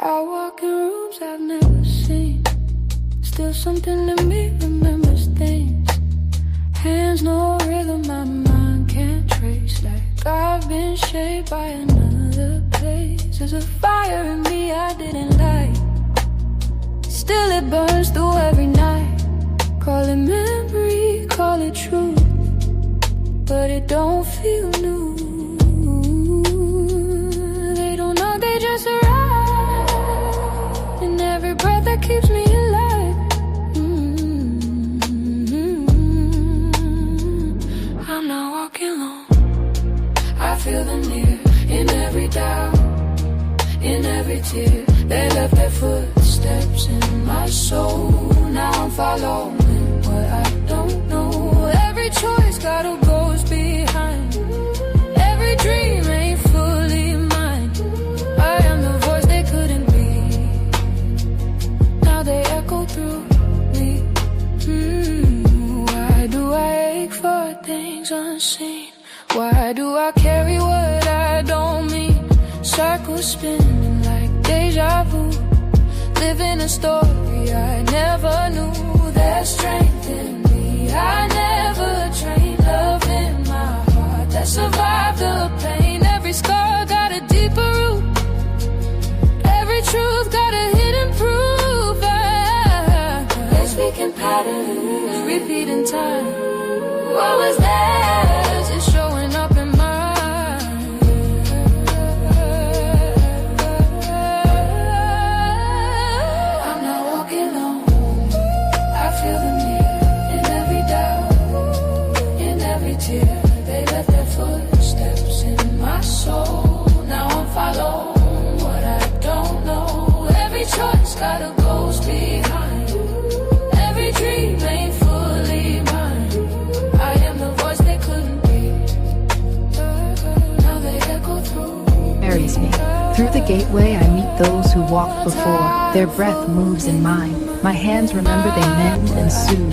I walk in rooms I've never seen. Still something in me remembers things. Hands no rhythm, my mind can't trace. Like I've been shaped by another place. There's a fire in me I didn't light. Still it burns through every night. Call it memory, call it truth, but it don't feel new. They don't know, they just arrive. And every breath that keeps me alive. I'm not walking alone. I feel them near, in every doubt, in every tear. They left their footsteps in my soul. Now I'm following what I don't know. Every choice got a ghost behind. Every dream ain't fully mine. I am the voice they couldn't be. Now they echo through me. Why do I ache for things unseen? Why do I carry what I don't mean? Circles spinning like deja vu. Living a story I never knew. There's strength in me I never trained. Love in my heart that survived the pain. Every scar got a deeper root. Every truth got a hidden proof. They speak in patterns, repeat in time. What was theirs is showing up in mine. They left their footsteps in my soul. Now I'm following what I don't know. Every choice got a ghost behind. Every dream ain't fully mine. I am the voice they couldn't be. Now they echo through. Carries me. Through the gateway I meet those who walked before. Their breath moves in mine. My hands remember they mend and soothe.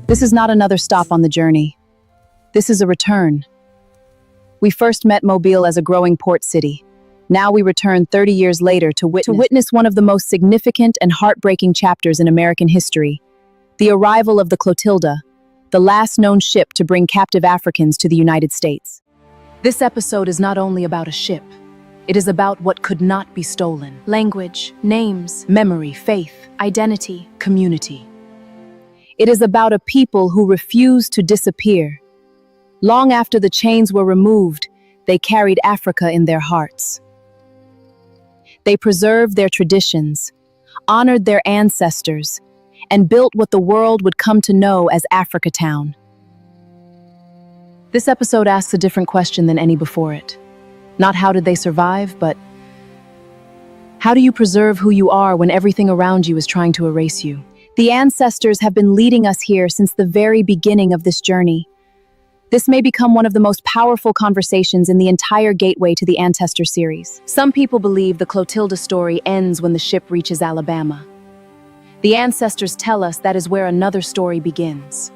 This is not another stop on the journey. This is a return. We first met Mobile as a growing port city. Now we return 30 years later to witness one of the most significant and heartbreaking chapters in American history, the arrival of the Clotilda, the last known ship to bring captive Africans to the United States. This episode is not only about a ship. It is about what could not be stolen. Language, names, Memory, faith, identity. community. It is about a people who refused to disappear. Long after the chains were removed, they carried Africa in their hearts. They preserved their traditions, honored their ancestors, and built what the world would come to know as Africatown. This episode asks a different question than any before it. Not how did they survive, but how do you preserve who you are when everything around you is trying to erase you? The ancestors have been leading us here since the very beginning of this journey. This may become one of the most powerful conversations in the entire Gateway to the Ancestor series. Some people believe the Clotilda story ends when the ship reaches Alabama. The ancestors tell us that is where another story begins.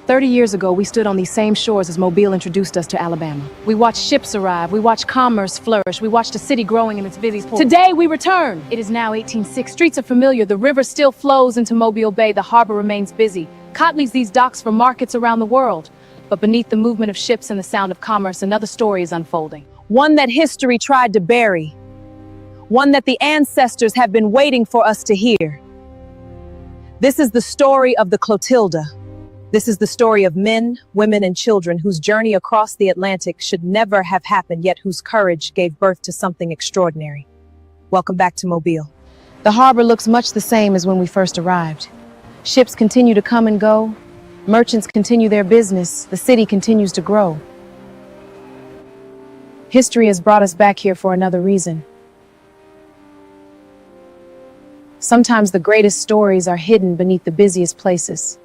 30 years ago, we stood on these same shores as Mobile introduced us to Alabama. We watched ships arrive, we watched commerce flourish, we watched a city growing in its busy ports. Today, we return! It is now 1806. Streets are familiar, the river still flows into Mobile Bay, the harbor remains busy. Cot leaves these docks for markets around the world. But beneath the movement of ships and the sound of commerce, another story is unfolding. One that history tried to bury. One that the ancestors have been waiting for us to hear. This is the story of the Clotilda. This is the story of men, women, and children whose journey across the Atlantic should never have happened, yet whose courage gave birth to something extraordinary. Welcome back to Mobile. The harbor looks much the same as when we first arrived. Ships continue to come and go. Merchants continue their business. The city continues to grow. History has brought us back here for another reason. Sometimes the greatest stories are hidden beneath the busiest places.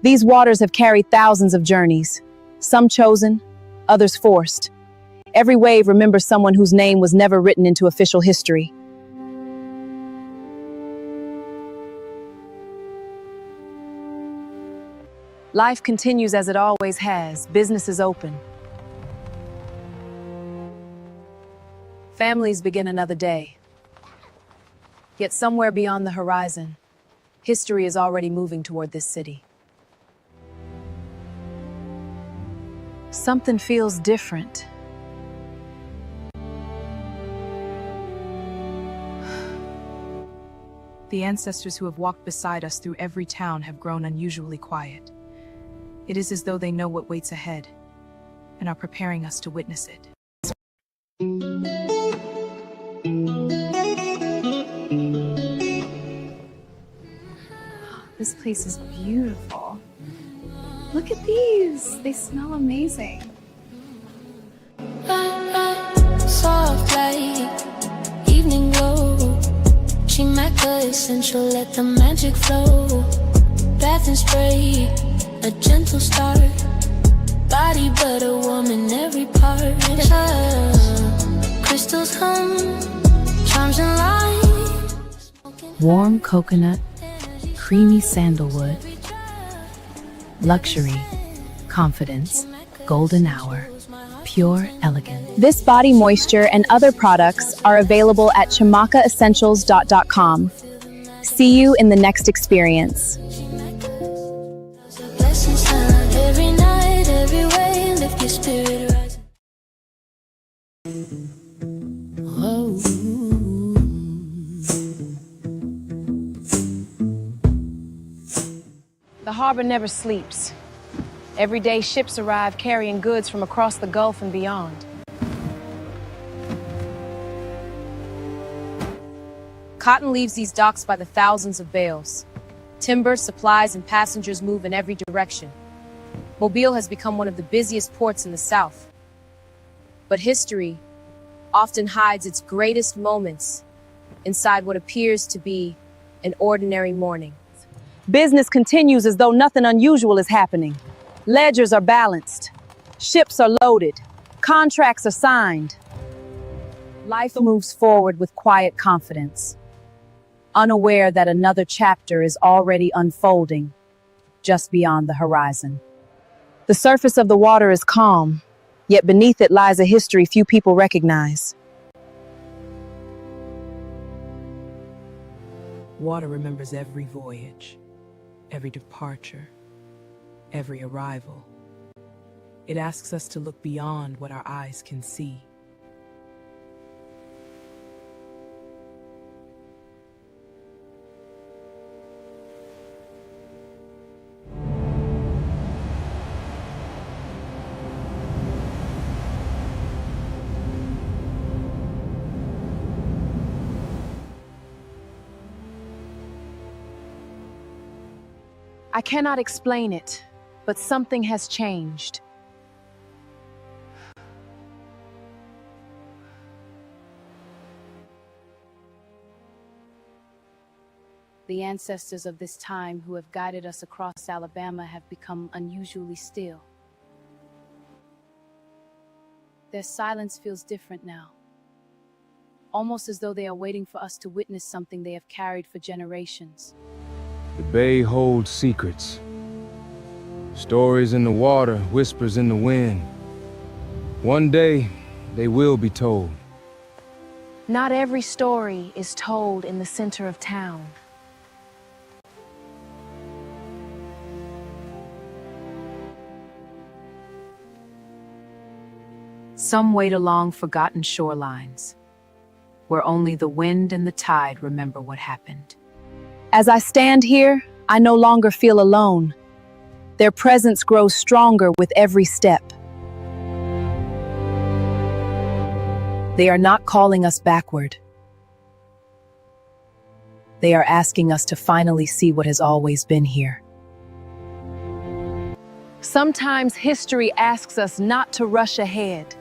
These waters have carried thousands of journeys, some chosen, others forced. Every wave remembers someone whose name was never written into official history. Life continues as it always has. Business is open. Families begin another day. Yet somewhere beyond the horizon, history is already moving toward this city. Something feels different. The ancestors who have walked beside us through every town have grown unusually quiet. It is as though they know what waits ahead and are preparing us to witness it. This place is beautiful. Look at these. They smell amazing. Soft light, evening glow. She Mecca essential, let the magic flow. Bath and spray, a gentle start. Body but a woman, every part. Crystals hum, charms and light. Warm coconut, creamy sandalwood, luxury, confidence, golden hour, pure elegance. This body moisture and other products are available at chamakaessentials.com. See you in the next experience. Blessings every night, every way, lift your spirit rising. Whoa. The harbor never sleeps. Every day ships arrive carrying goods from across the Gulf and beyond. Cotton leaves these docks by the thousands of bales. Timber, supplies, and passengers move in every direction. Mobile has become one of the busiest ports in the South. But history often hides its greatest moments inside what appears to be an ordinary morning. Business continues as though nothing unusual is happening. Ledgers are balanced. Ships are loaded. Contracts are signed. Life moves forward with quiet confidence, unaware that another chapter is already unfolding just beyond the horizon. The surface of the water is calm, yet beneath it lies a history few people recognize. Water remembers every voyage, every departure, every arrival. It asks us to look beyond what our eyes can see. I cannot explain it, but something has changed. The ancestors of this time who have guided us across Alabama have become unusually still. Their silence feels different now, almost as though they are waiting for us to witness something they have carried for generations. The bay holds secrets. Stories in the water, whispers in the wind. One day, they will be told. Not every story is told in the center of town. Some wait along forgotten shorelines, where only the wind and the tide remember what happened. As I stand here, I no longer feel alone. Their presence grows stronger with every step. They are not calling us backward. They are asking us to finally see what has always been here. Sometimes history asks us not to rush ahead.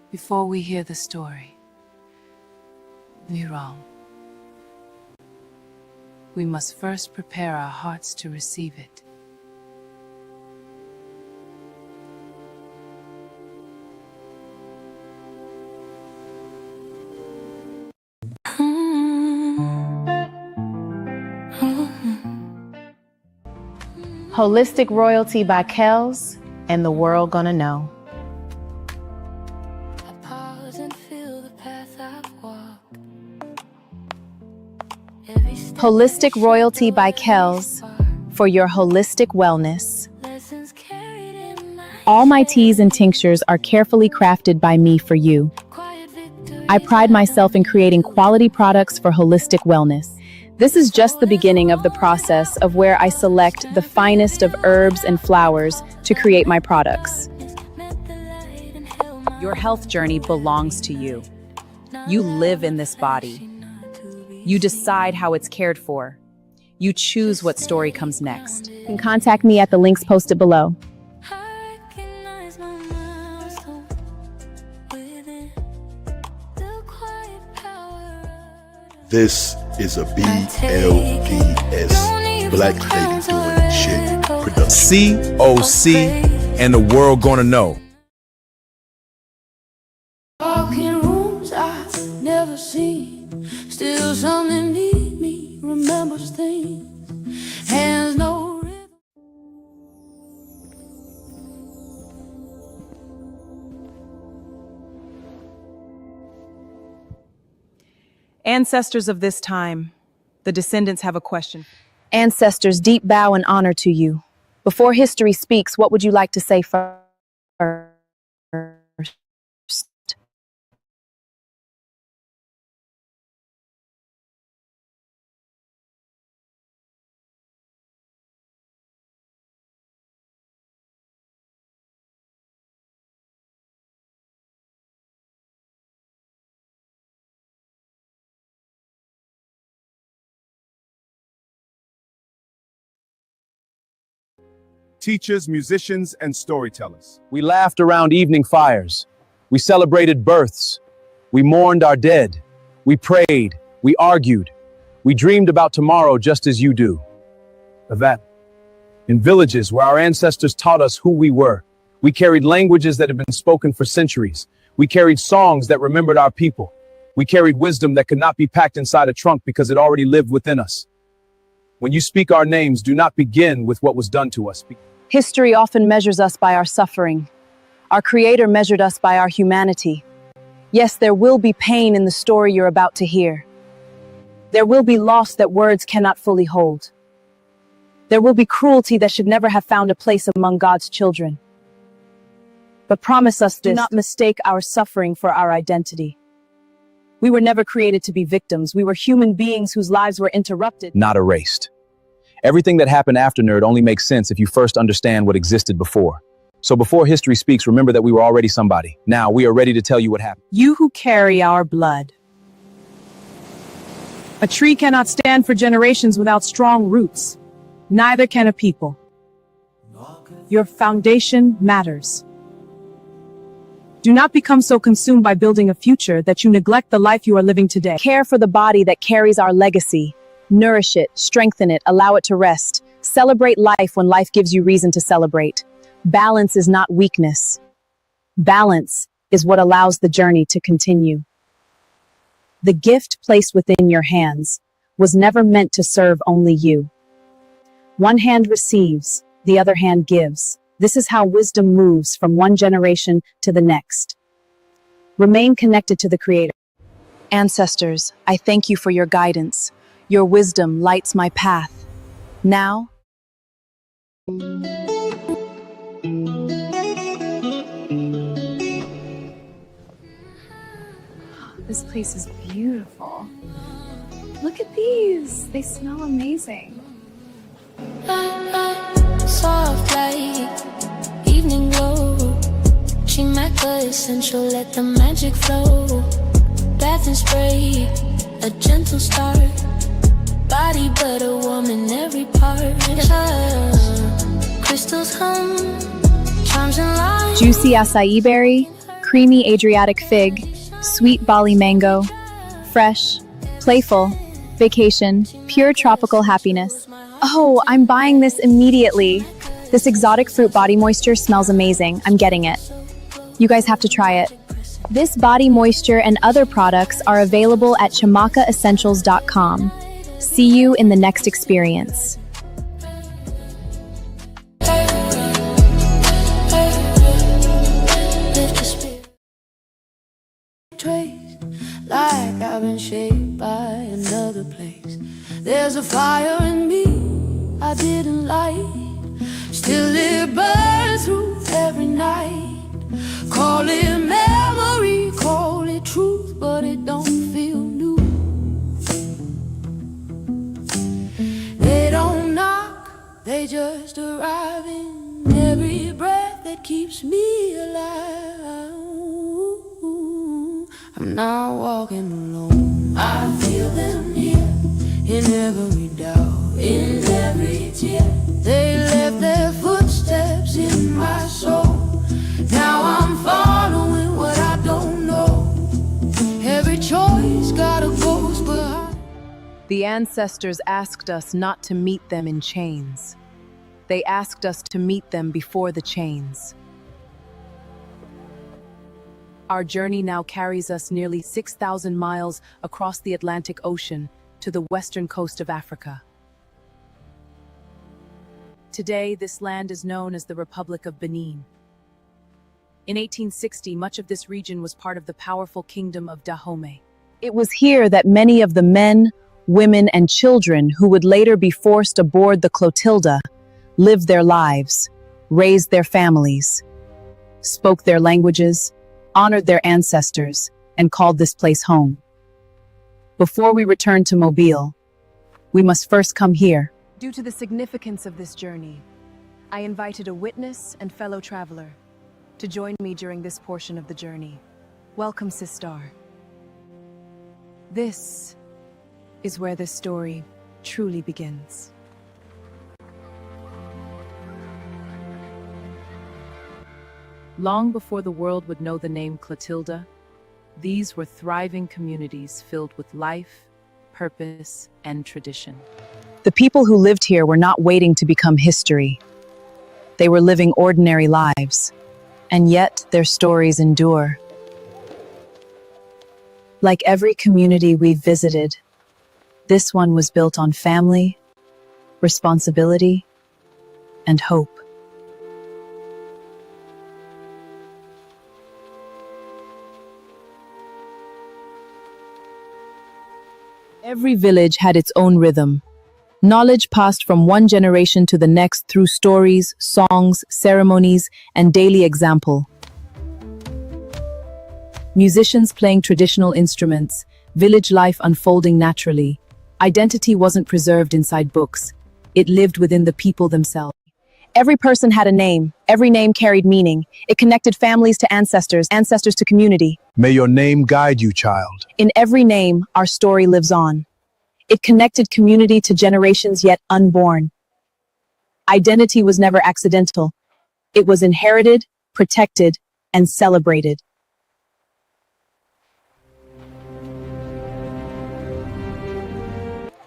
Before we hear the story, we must first prepare our hearts to receive it. Holistic Royalty by Kels, and the world gonna know. I pause and feel the path I've walked. Every step Holistic Royalty by Kels, for your holistic wellness. lessons carried in my All my teas and tinctures are carefully crafted by me for you. quiet victory. I pride myself in creating quality products for holistic wellness. This is just the beginning of the process of where I select the finest of herbs and flowers to create my products. Your health journey belongs to you. You live in this body. You decide how it's cared for. You choose what story comes next. You can contact me at the links posted below. I recognize my milestone within the quiet power. This is a BLDS, Black Lady Doing Shit production. COC and the world gonna know. Walking rooms I've never seen. Still something need me, remembers things. Hands no rhythm. Ancestors of this time, the descendants have a question. Ancestors, deep bow and honor to you. Before history speaks, what would you like to say first? Teachers, musicians, and storytellers. We laughed around evening fires. We celebrated births. We mourned our dead. We prayed. We argued. We dreamed about tomorrow just as you do. That, in villages where our ancestors taught us who we were, we carried languages that have been spoken for centuries. We carried songs that remembered our people. We carried wisdom that could not be packed inside a trunk because it already lived within us. When you speak our names, do not begin with what was done to us. History often measures us by our suffering. Our Creator measured us by our humanity. Yes, there will be pain in the story you're about to hear. There will be loss that words cannot fully hold. There will be cruelty that should never have found a place among God's children. But promise us this: do not mistake our suffering for our identity. We were never created to be victims. We were human beings whose lives were interrupted. Not erased. Everything that happened after Nerd only makes sense if you first understand what existed before. So before history speaks, remember that we were already somebody. Now we are ready to tell you what happened. You who carry our blood. A tree cannot stand for generations without strong roots. Neither can a people. Your foundation matters. Do not become so consumed by building a future that you neglect the life you are living today. Care for the body that carries our legacy. Nourish it, strengthen it, allow it to rest. Celebrate life when life gives you reason to celebrate. Balance is not weakness. Balance is what allows the journey to continue. The gift placed within your hands was never meant to serve only you. One hand receives, the other hand gives. This is how wisdom moves from one generation to the next. Remain connected to the Creator. Ancestors, I thank you for your guidance. Your wisdom lights my path. Now, This place is beautiful. Look at these. They smell amazing. Soft light, evening glow. She Maca essential, let the magic flow. Bath and spray, a gentle start. Body butter, woman, every part. Crystals hum, charms and light. juicy acai berry, creamy Adriatic fig, sweet Bali mango, fresh, playful, vacation, pure tropical happiness. Oh, I'm buying this immediately. This exotic fruit body moisture smells amazing. I'm getting it. You guys have to try it. This body moisture and other products are available at chamakaessentials.com. See you in the next experience. There's a fire in me I didn't light, still it burns through every night. Call it memory, call it truth, but it don't feel new. They don't knock, they just arrive in every breath that keeps me alive. I'm not walking alone, I feel them here, in every doubt, in every tear. They left their footsteps in my soul. Now I'm following what I don't know. Every choice got a ghost behind. The ancestors asked us not to meet them in chains. They asked us to meet them before the chains. Our journey now carries us nearly 6,000 miles across the Atlantic Ocean to the western coast of Africa. Today, this land is known as the Republic of Benin. In 1860, much of this region was part of the powerful kingdom of Dahomey. It was here that many of the men, women, and children who would later be forced aboard the Clotilda lived their lives, raised their families, spoke their languages, honored their ancestors, and called this place home. Before we return to Mobile, we must first come here. Due to the significance of this journey, I invited a witness and fellow traveler to join me during this portion of the journey. Welcome, Sistar. This is where this story truly begins. Long before the world would know the name Clotilda, these were thriving communities filled with life, purpose, and tradition. The people who lived here were not waiting to become history. They were living ordinary lives, and yet their stories endure. Like every community we've visited, this one was built on family, responsibility, and hope. Every village had its own rhythm. Knowledge passed from one generation to the next through stories, songs, ceremonies, and daily example. Musicians playing traditional instruments, village life unfolding naturally. Identity wasn't preserved inside books. It lived within the people themselves. Every person had a name. Every name carried meaning. It connected families to ancestors, ancestors to community. May your name guide you, child. In every name, our story lives on. It connected community to generations yet unborn. Identity was never accidental. It was inherited, protected, and celebrated.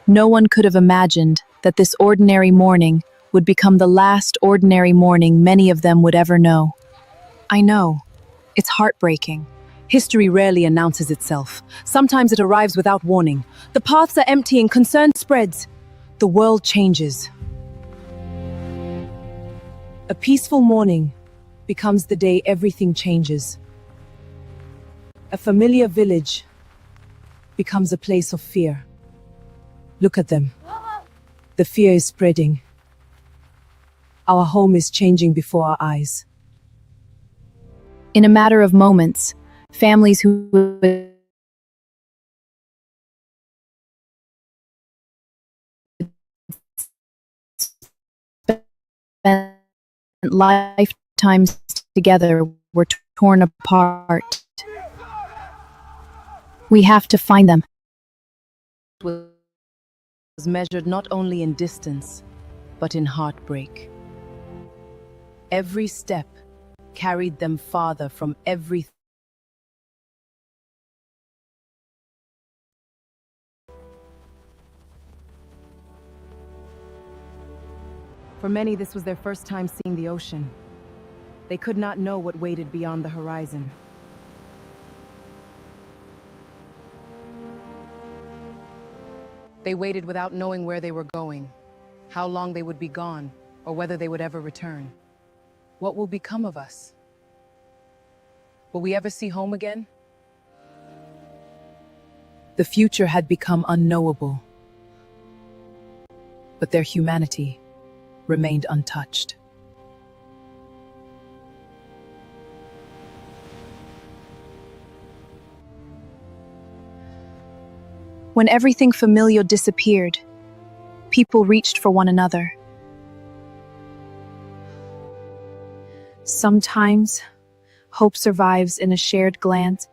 No one could have imagined that this ordinary morning would become the last ordinary morning many of them would ever know. I know. It's heartbreaking. History rarely announces itself. Sometimes it arrives without warning. The paths are empty and concern spreads. The world changes. A peaceful morning becomes the day everything changes. A familiar village becomes a place of fear. Look at them. The fear is spreading. Our home is changing before our eyes. In a matter of moments, families who spent lifetimes together were torn apart. We have to find them. Was measured not only in distance, but in heartbreak. Every step carried them farther from everything. For many, this was their first time seeing the ocean. They could not know what waited beyond the horizon. They waited without knowing where they were going, how long they would be gone, or whether they would ever return. What will become of us? Will we ever see home again? The future had become unknowable. but their humanity remained untouched. When everything familiar disappeared, people reached for one another. Sometimes, hope survives in a shared glance,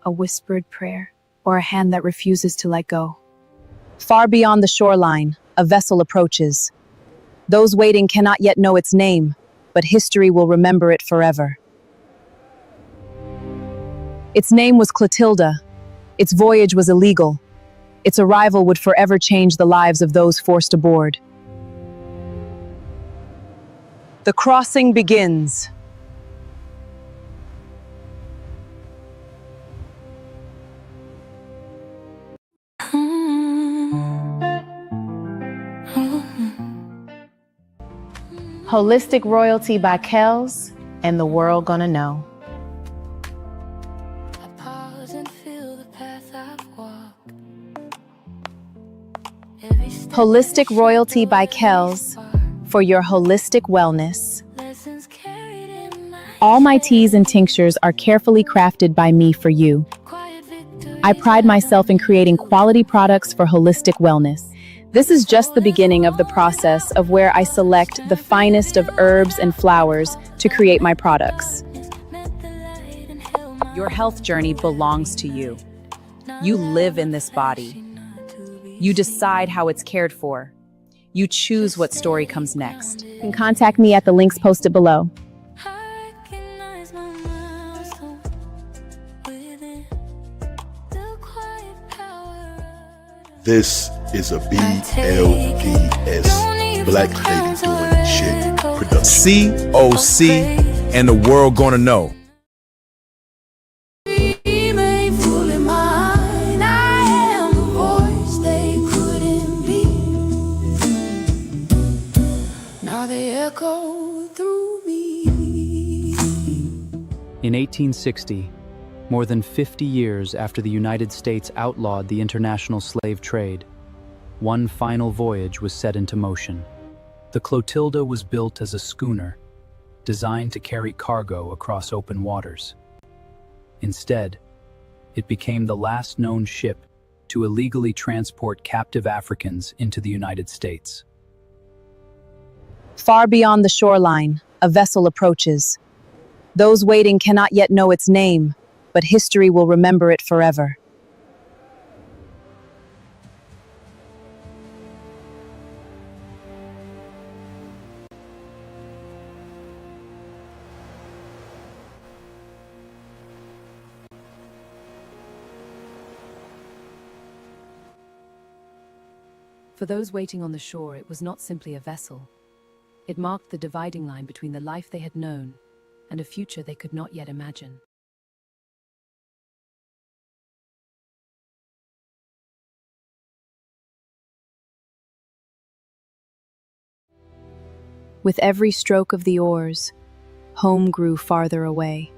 a whispered prayer, or a hand that refuses to let go. Far beyond the shoreline, a vessel approaches. Those waiting cannot yet know its name, but history will remember it forever. Its name was Clotilda. Its voyage was illegal. Its arrival would forever change the lives of those forced aboard. The crossing begins. Holistic Royalty by Kels, and the world gonna know. I pause and feel the path I've walked. Every step Holistic Royalty by Kels, for your holistic wellness. lessons carried in my All my teas and tinctures are carefully crafted by me for you. quiet victory. I pride myself in creating quality products for holistic wellness. This is just the beginning of the process of where I select the finest of herbs and flowers to create my products. Your health journey belongs to you. You live in this body. You decide how it's cared for. You choose what story comes next. You can contact me at the links posted below. I recognize my milestone within the quiet power. This is a BLDS Black Lady Doing Shit production. COC and the world gonna know. Remain fully mine. I am the voice they couldn't be. Now they echo through me. In 1860, more than 50 years after the United States outlawed the international slave trade, one final voyage was set into motion. The Clotilda was built as a schooner, designed to carry cargo across open waters. Instead, it became the last known ship to illegally transport captive Africans into the United States. Far beyond the shoreline, a vessel approaches. Those waiting cannot yet know its name, but history will remember it forever. For those waiting on the shore, it was not simply a vessel. It marked the dividing line between the life they had known and a future they could not yet imagine. With every stroke of the oars, home grew farther away.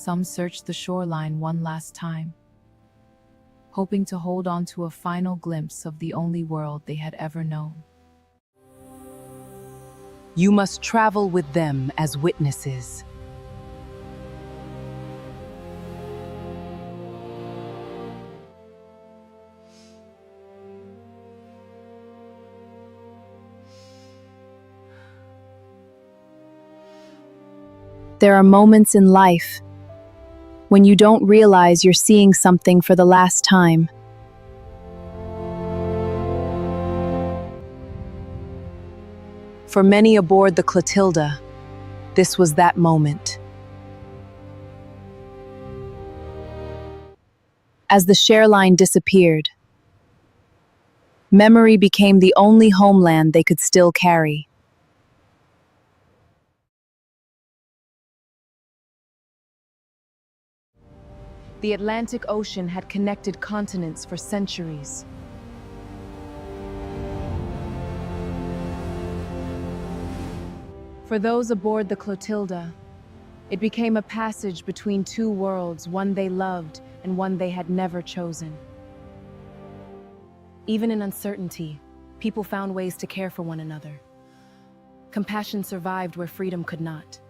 Some searched the shoreline one last time, hoping to hold on to a final glimpse of the only world they had ever known. You must travel with them as witnesses. There are moments in life when you don't realize you're seeing something for the last time. For many aboard the Clotilda, this was that moment. As the share line disappeared, memory became the only homeland they could still carry. The Atlantic Ocean had connected continents for centuries. For those aboard the Clotilda, It became a passage between two worlds, one they loved and one they had never chosen. Even in uncertainty, people found ways to care for one another. Compassion survived where freedom could not.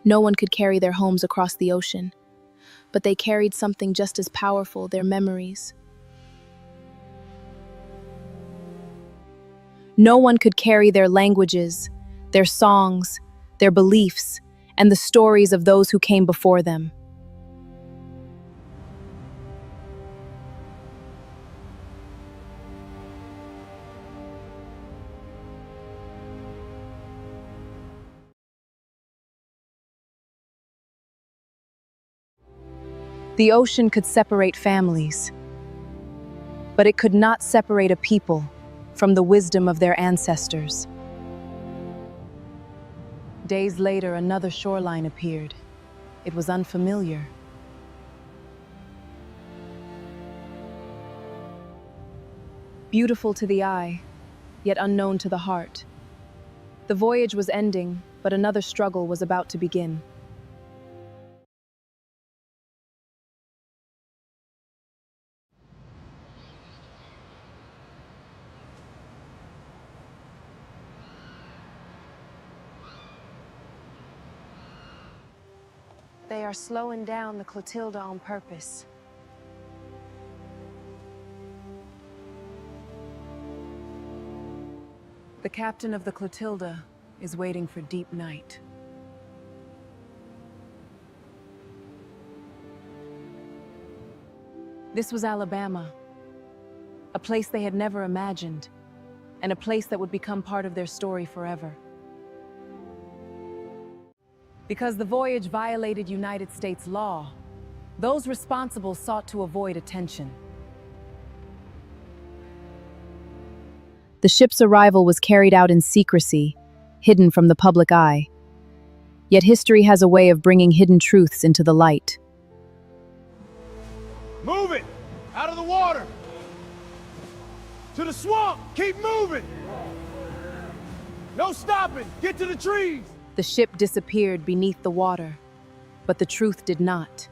No one could carry their homes across the ocean, but they carried something just as powerful, their memories. No one could carry their languages, their songs, their beliefs, and the stories of those who came before them. The ocean could separate families, but it could not separate a people from the wisdom of their ancestors. Days later, another shoreline appeared. It was unfamiliar. Beautiful to the eye, yet unknown to the heart. The voyage was ending, but another struggle was about to begin. They are slowing down the Clotilda on purpose. The captain of the Clotilda is waiting for deep night. This was Alabama, a place they had never imagined, and a place that would become part of their story forever. Because the voyage violated United States law, those responsible sought to avoid attention. The ship's arrival was carried out in secrecy, hidden from the public eye. Yet history has a way of bringing hidden truths into the light. Move it! Out of the water! To the swamp! Keep moving! No stopping! Get to the trees! The ship disappeared beneath the water, but the truth did not.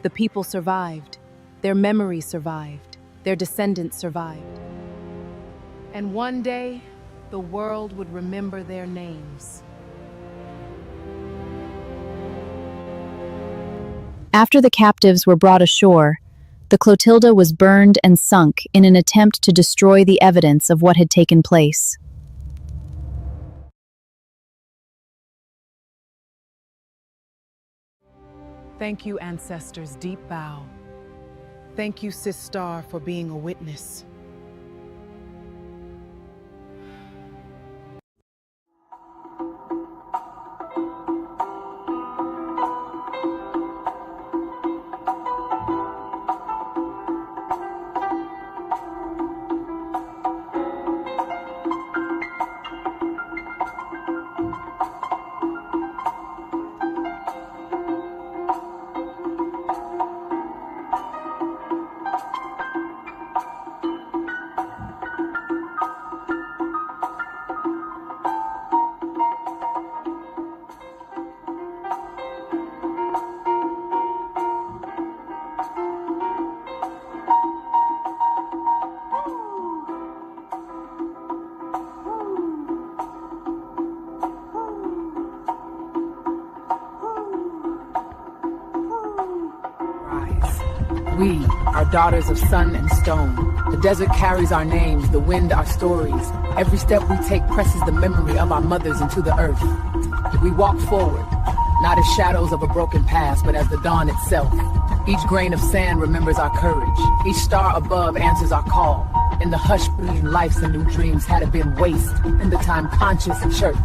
The people survived, their memories survived, their descendants survived. And one day, the world would remember their names. After the captives were brought ashore, the Clotilda was burned and sunk in an attempt to destroy the evidence of what had taken place. Thank you, ancestors, deep bow. Thank you, Sis Star, for being a witness. We are daughters of sun and stone. The desert carries our names, the wind our stories. Every step we take presses the memory of our mothers into the earth. We walk forward, not as shadows of a broken past, but as the dawn itself. Each grain of sand remembers our courage. Each star above answers our call. In the hush between lives and new dreams, had it been waste, in the time conscious and church.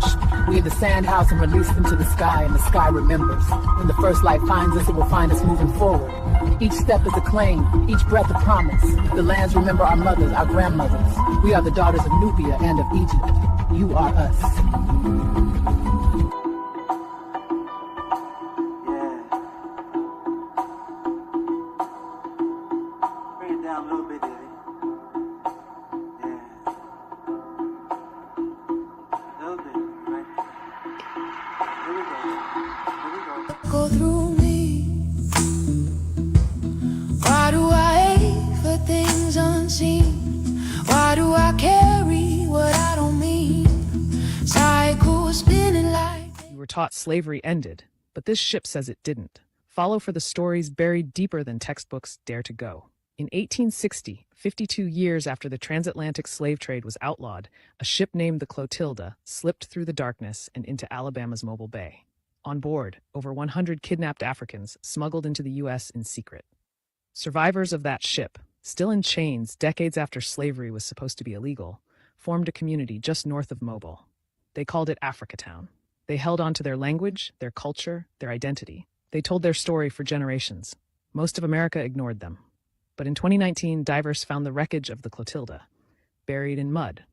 We in the sand house and release them to the sky, and the sky remembers. When the first light finds us, it will find us moving forward. Each step is a claim, each breath a promise. The lands remember our mothers, our grandmothers. We are the daughters of Nubia and of Egypt. You are us. taught slavery ended, but this ship says it didn't. Follow for the stories buried deeper than textbooks dare to go. In 1860, 52 years after the transatlantic slave trade was outlawed, a ship named the Clotilda slipped through the darkness and into Alabama's Mobile Bay. On board, over 100 kidnapped Africans smuggled into the U.S. in secret. Survivors of that ship, still in chains decades after slavery was supposed to be illegal, formed a community just north of Mobile. They called it Africatown. They held on to their language, their culture, their identity. They told their story for generations. Most of America ignored them. But in 2019, divers found the wreckage of the Clotilda, buried in mud,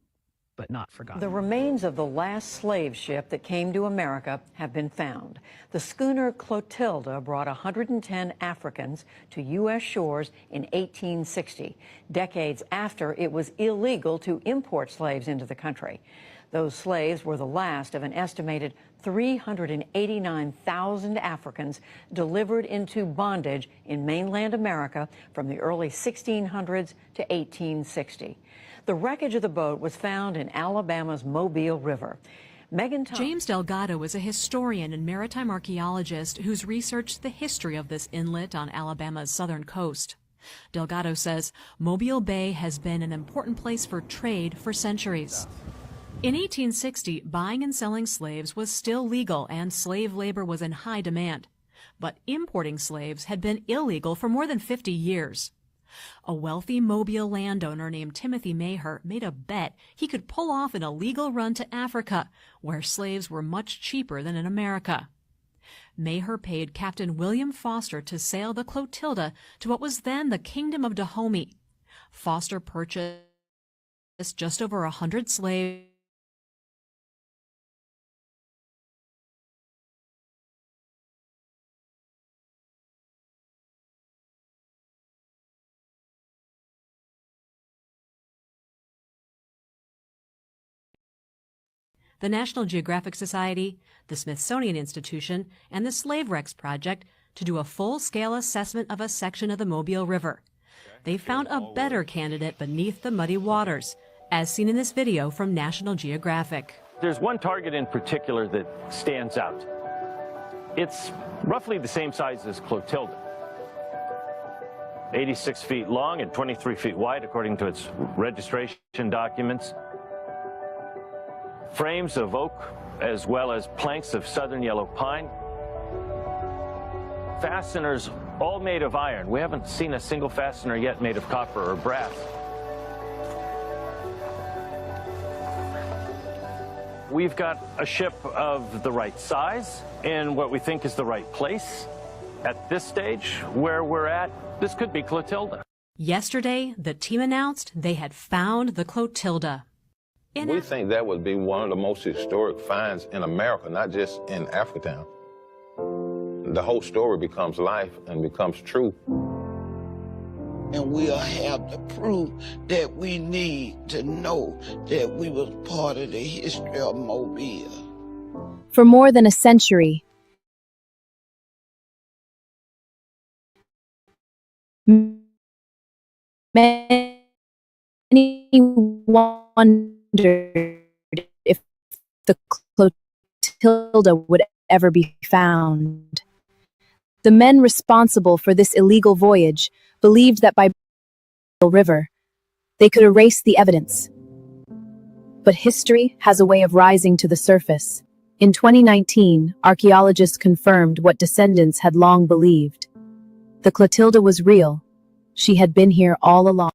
but not forgotten. The remains of the last slave ship that came to America have been found. The schooner Clotilda brought 110 Africans to U.S. shores in 1860, decades after it was illegal to import slaves into the country. Those slaves were the last of an estimated 389,000 Africans delivered into bondage in mainland America from the early 1600s to 1860. The wreckage of the boat was found in Alabama's Mobile River. James Delgado is a historian and maritime archaeologist who's researched the history of this inlet on Alabama's southern coast. Delgado says Mobile Bay has been an important place for trade for centuries. In 1860, buying and selling slaves was still legal and slave labor was in high demand. But importing slaves had been illegal for more than 50 years. A wealthy Mobile landowner named Timothy Maher made a bet he could pull off an illegal run to Africa, where slaves were much cheaper than in America. Maher paid Captain William Foster to sail the Clotilda to what was then the Kingdom of Dahomey. Foster purchased just over 100 slaves. The National Geographic Society, the Smithsonian Institution, and the Slave Wrecks Project to do a full-scale assessment of a section of the Mobile River. They found a better candidate beneath the muddy waters, as seen in this video from National Geographic. There's one target in particular that stands out. It's roughly the same size as Clotilda. 86 feet long and 23 feet wide, according to its registration documents. Frames of oak, as well as planks of southern yellow pine. Fasteners all made of iron. We haven't seen a single fastener yet made of copper or brass. We've got a ship of the right size in what we think is the right place. At this stage, where we're at, this could be Clotilda. Yesterday, the team announced they had found the Clotilda. We think that would be one of the most historic finds in America, not just in Africatown. The whole story becomes life and becomes true. And we'll have the proof that we need to know that we was part of the history of Mobile. For more than a century, many wondered if the Clotilda would ever be found. The men responsible for this illegal voyage believed that by the river, they could erase the evidence. But history has a way of rising to the surface. In 2019, archaeologists confirmed what descendants had long believed. The Clotilda was real. She had been here all along.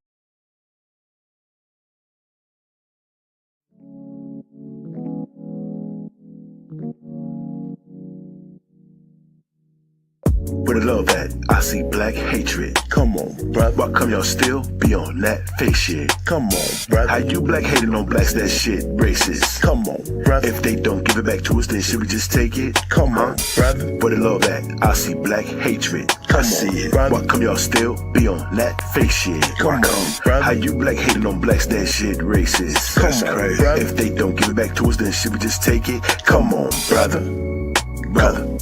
Where the love at? I see black hatred. Come on, brother. Why come y'all still be on that fake shit? Come on, brother. How you black hating on blacks? That shit racist. Come on, brother. If they don't give it back to us, then should we just take it? Come on, brother. Where the love at? I see black hatred. I see it. Brother. Why come y'all still be on that fake shit? Come on, brother. How you black hating on blacks? That shit racist. That's crazy. Brother. If they don't give it back to us, then should we just take it? Come on, brother. Brother.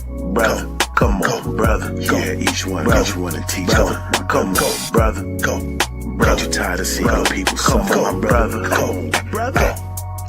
Come on, brother. Go. Yeah, each one and teach. Come on, brother. Go. Ain't you tired of seeing people suffer, my brother? Go.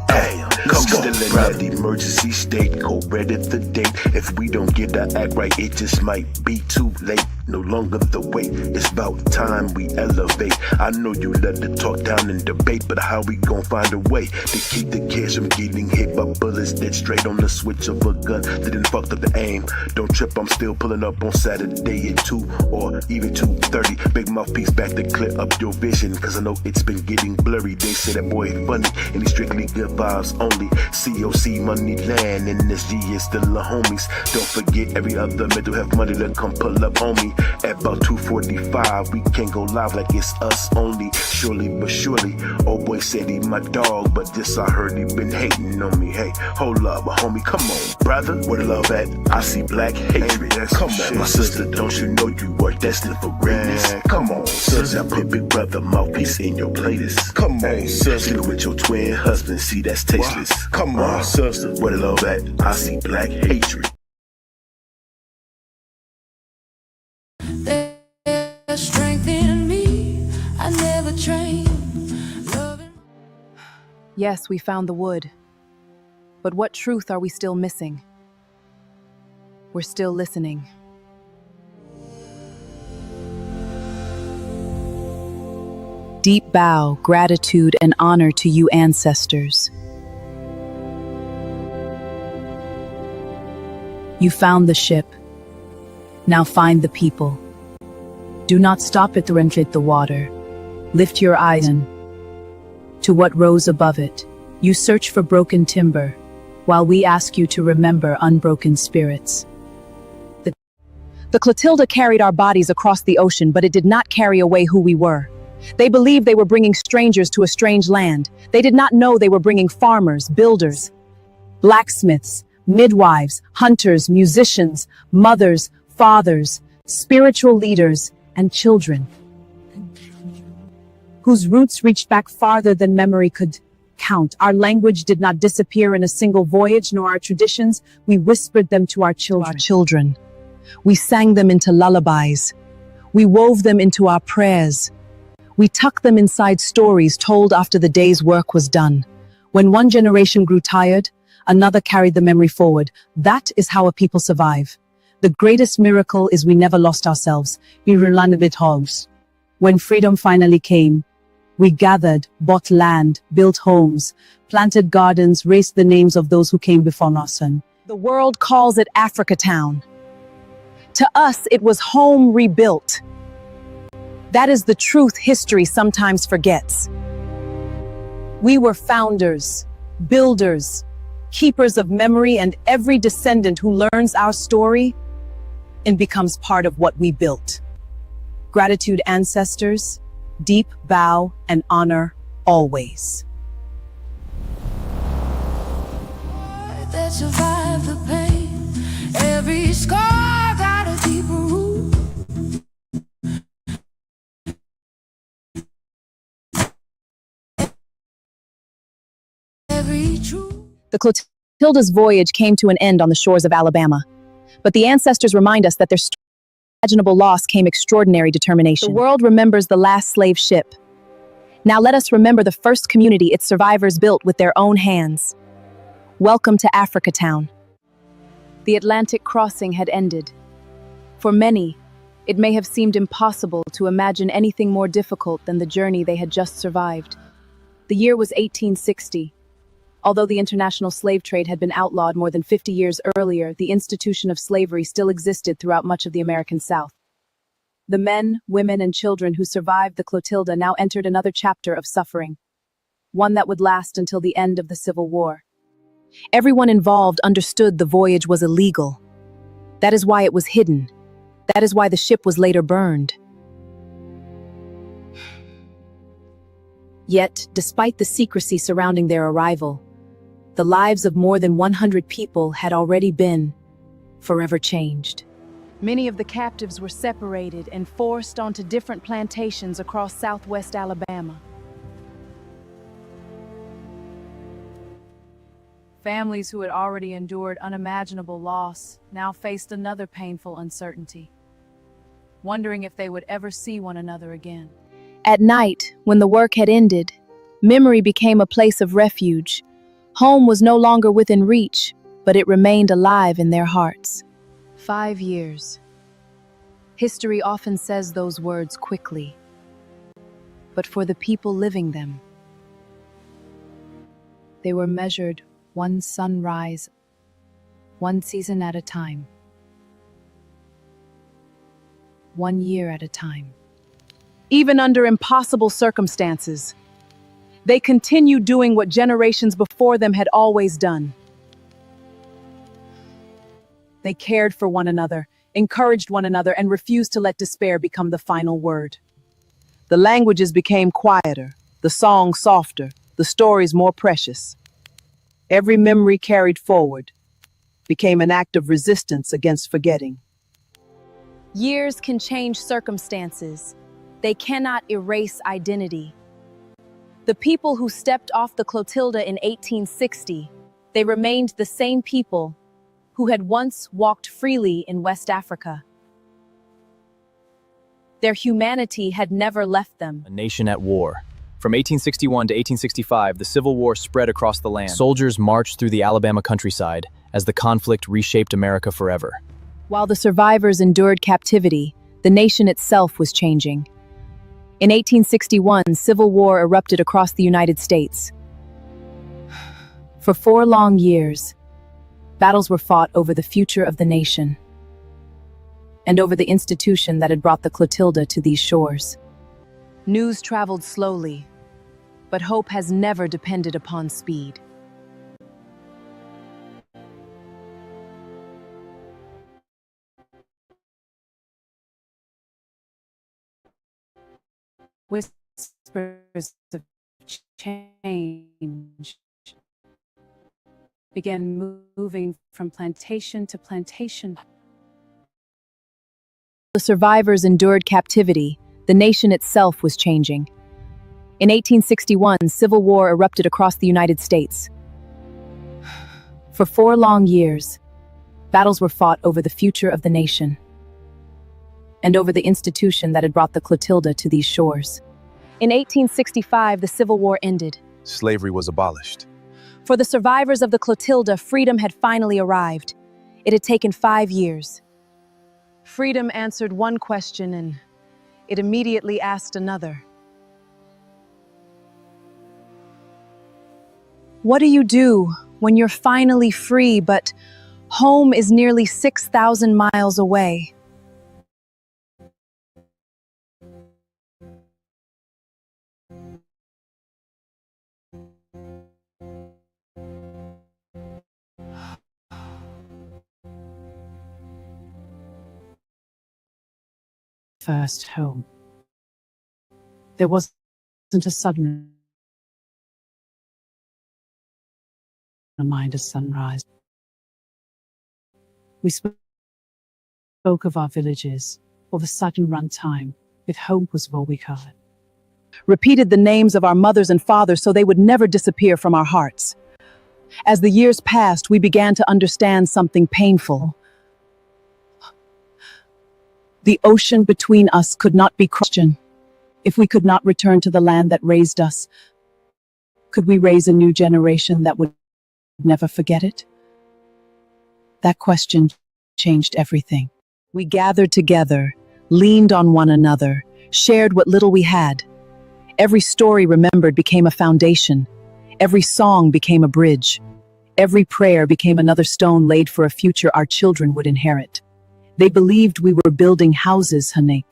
Hey, Still in that emergency state, go red at the date. If we don't get our act right, it just might be too late. No longer the wait, it's about time we elevate. I know you love to talk down and debate, but how we gon' find a way to keep the kids from getting hit by bullets dead straight on the switch of a gun that didn't fuck up the aim? Don't trip, I'm still pulling up on Saturday at 2 or even 2:30. Big mouthpiece back to clear up your vision, cause I know it's been getting blurry. They say that boy funny and he's strictly good vibes only. COC money land and SG is still the homies. Don't forget every other mental health money to come pull up on me. At about 2:45, we can't go live like it's us only. Surely but surely, old boy said he my dog, but this I heard he been hating on me. Hey, hold up, homie, come on, brother, where the love at? I see black hatred. Come on, my sister, don't you know you are destined for greatness? Come on, sis, I put big brother mouthpiece in your playlist. Come on, sis, sleep with your twin husband, see that's tasteless. Come on, sister, where the love at? I see black hatred. There's strength in me, I never trained. Yes, we found the wood. But what truth are we still missing? We're still listening. Deep bow, gratitude, and honor to you ancestors. You found the ship. Now find the people. Do not stop at the water. Lift your eyes to what rose above it. You search for broken timber, while we ask you to remember unbroken spirits. The Clotilda carried our bodies across the ocean, but it did not carry away who we were. They believed they were bringing strangers to a strange land. They did not know they were bringing farmers, builders, blacksmiths, midwives, hunters, musicians, mothers, fathers, spiritual leaders, and children, whose roots reached back farther than memory could count. Our language did not disappear in a single voyage, nor our traditions. We whispered them to our children. We sang them into lullabies. We wove them into our prayers. We tucked them inside stories told after the day's work was done. When one generation grew tired, another carried the memory forward. That is how a people survive. The greatest miracle is we never lost ourselves. We relanded homes. When freedom finally came, we gathered, bought land, built homes, planted gardens, raised the names of those who came before us. The world calls it Africa Town. To us, it was home rebuilt. That is the truth history sometimes forgets. We were founders, builders, keepers of memory, and every descendant who learns our story and becomes part of what we built. Gratitude, ancestors, deep bow and honor always. That survived the pain. Every scar got a deeper root. Every truth. The Clotilda's voyage came to an end on the shores of Alabama. But the ancestors remind us that their unimaginable loss came extraordinary determination. The world remembers the last slave ship. Now let us remember the first community its survivors built with their own hands. Welcome to Africa Town. The Atlantic crossing had ended. For many, it may have seemed impossible to imagine anything more difficult than the journey they had just survived. The year was 1860. Although the international slave trade had been outlawed more than 50 years earlier, the institution of slavery still existed throughout much of the American South. The men, women, and children who survived the Clotilda now entered another chapter of suffering, one that would last until the end of the Civil War. Everyone involved understood the voyage was illegal. That is why it was hidden. That is why the ship was later burned. Yet, despite the secrecy surrounding their arrival, the lives of more than 100 people had already been forever changed. Many of the captives were separated and forced onto different plantations across southwest Alabama. Families who had already endured unimaginable loss now faced another painful uncertainty, wondering if they would ever see one another again. At night, when the work had ended, memory became a place of refuge. Home was no longer within reach, but it remained alive in their hearts. 5 years. History often says those words quickly, but for the people living them, they were measured one sunrise, one season at a time, 1 year at a time. Even under impossible circumstances, they continued doing what generations before them had always done. They cared for one another, encouraged one another, and refused to let despair become the final word. The languages became quieter, the songs softer, the stories more precious. Every memory carried forward became an act of resistance against forgetting. Years can change circumstances. They cannot erase identity. The people who stepped off the Clotilda in 1860, they remained the same people who had once walked freely in West Africa. Their humanity had never left them. A nation at war. From 1861 to 1865, the Civil War spread across the land. Soldiers marched through the Alabama countryside as the conflict reshaped America forever. While the survivors endured captivity, the nation itself was changing. In 1861, civil war erupted across the United States. For 4 long years, battles were fought over the future of the nation and over the institution that had brought the Clotilda to these shores. News traveled slowly, but hope has never depended upon speed. Whispers of change began moving from plantation to plantation. The survivors endured captivity. The nation itself was changing. In 1861, civil war erupted across the United States. For 4 long years, battles were fought over the future of the nation and over the institution that had brought the Clotilda to these shores. In 1865, the Civil War ended. Slavery was abolished. For the survivors of the Clotilda, freedom had finally arrived. It had taken 5 years. Freedom answered one question, and it immediately asked another. What do you do when you're finally free, but home is nearly 6,000 miles away? First home. There wasn't a sudden reminder sunrise. We spoke of our villages, of a sudden run time, if home was all we heard. Repeated the names of our mothers and fathers so they would never disappear from our hearts. As the years passed, we began to understand something painful. The ocean between us could not be crossed. If we could not return to the land that raised us, could we raise a new generation that would never forget it? That question changed everything. We gathered together, leaned on one another, shared what little we had. Every story remembered became a foundation. Every song became a bridge. Every prayer became another stone laid for a future our children would inherit. They believed we were building houses, Hanek.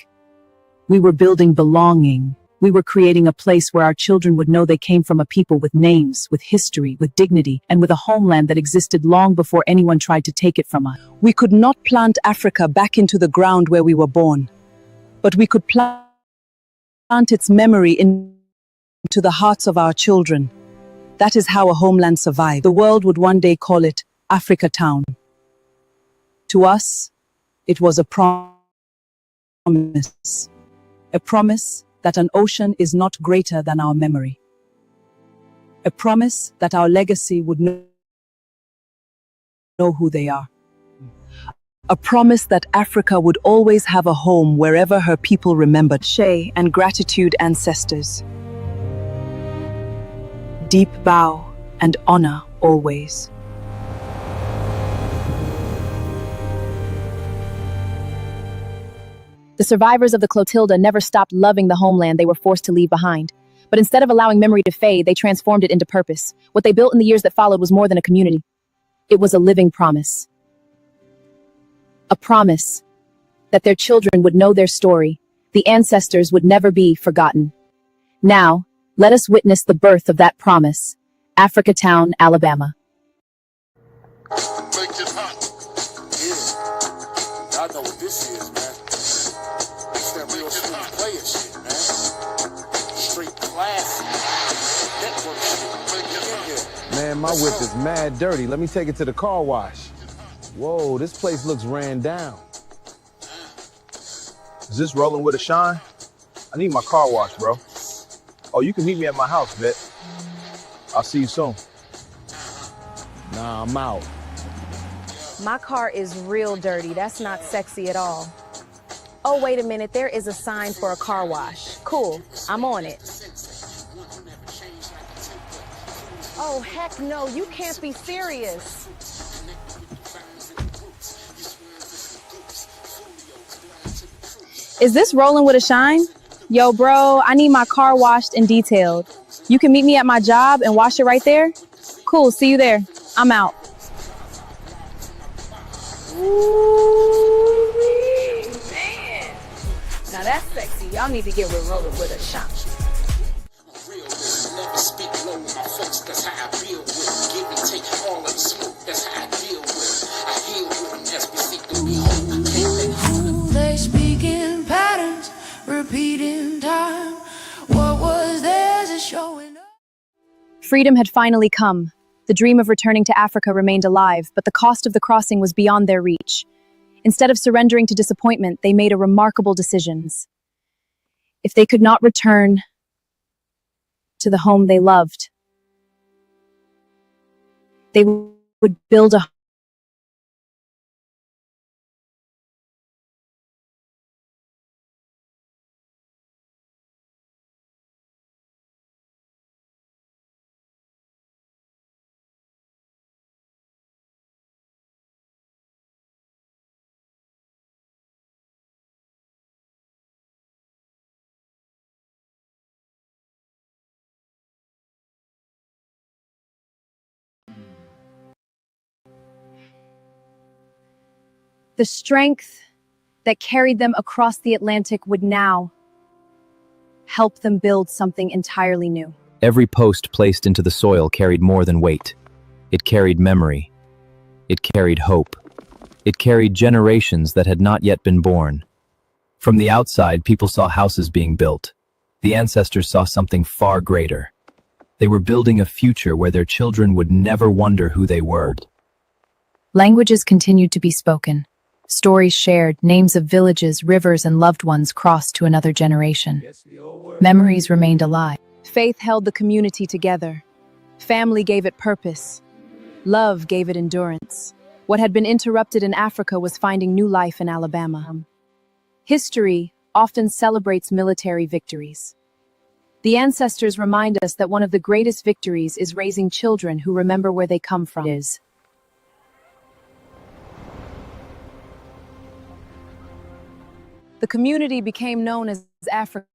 We were building belonging. We were creating a place where our children would know they came from a people with names, with history, with dignity, and with a homeland that existed long before anyone tried to take it from us. We could not plant Africa back into the ground where we were born, but we could plant its memory into the hearts of our children. That is how a homeland survived. The world would one day call it Africa Town. To us, it was a promise that an ocean is not greater than our memory. A promise that our legacy would know who they are. A promise that Africa would always have a home wherever her people remembered. Shea and gratitude, ancestors. Deep bow and honor always. The survivors of the Clotilda never stopped loving the homeland they were forced to leave behind. But instead of allowing memory to fade, they transformed it into purpose. What they built in the years that followed was more than a community. It was a living promise. A promise that their children would know their story, the ancestors would never be forgotten. Now, let us witness the birth of that promise. Africatown, Alabama. Make it hot. Yeah. Y'all know what this is, man. It's that real smooth player shit, man. Straight classic. Network shit. Make it Man, my whip is mad dirty. Let me take it to the car wash. Whoa, this place looks ran down. Is this rolling with a shine? I need my car wash, bro. Oh, you can meet me at my house, vet. I'll see you soon. Nah, I'm out. My car is real dirty. That's not sexy at all. Oh, wait a minute. There is a sign for a car wash. Cool. I'm on it. Oh, heck no. You can't be serious. Is this rolling with a shine? Yo, bro, I need my car washed and detailed. You can meet me at my job and wash it right there? Cool, see you there. I'm out. Ooh, man. Now that's sexy. Y'all need to get with rolling with a shine. Never speak low with my folks, that's how I deal with. Give and take all of the smoke, that's how I deal with. I heal with them as we seek to be whole. They speak in patterns, repeating time. What was theirs is showing up. Freedom had finally come. The dream of returning to Africa remained alive, but the cost of the crossing was beyond their reach. Instead of surrendering to disappointment, they made a remarkable decision. If they could not return to the home they loved, they would build a The strength that carried them across the Atlantic would now help them build something entirely new. Every post placed into the soil carried more than weight. It carried memory. It carried hope. It carried generations that had not yet been born. From the outside, people saw houses being built. The ancestors saw something far greater. They were building a future where their children would never wonder who they were. Languages continued to be spoken. Stories shared, names of villages, rivers, and loved ones crossed to another generation. Memories remained alive. Faith held the community together. Family gave it purpose. Love gave it endurance. What had been interrupted in Africa was finding new life in Alabama. History often celebrates military victories. The ancestors remind us that one of the greatest victories is raising children who remember where they come from. The community became known as Africa.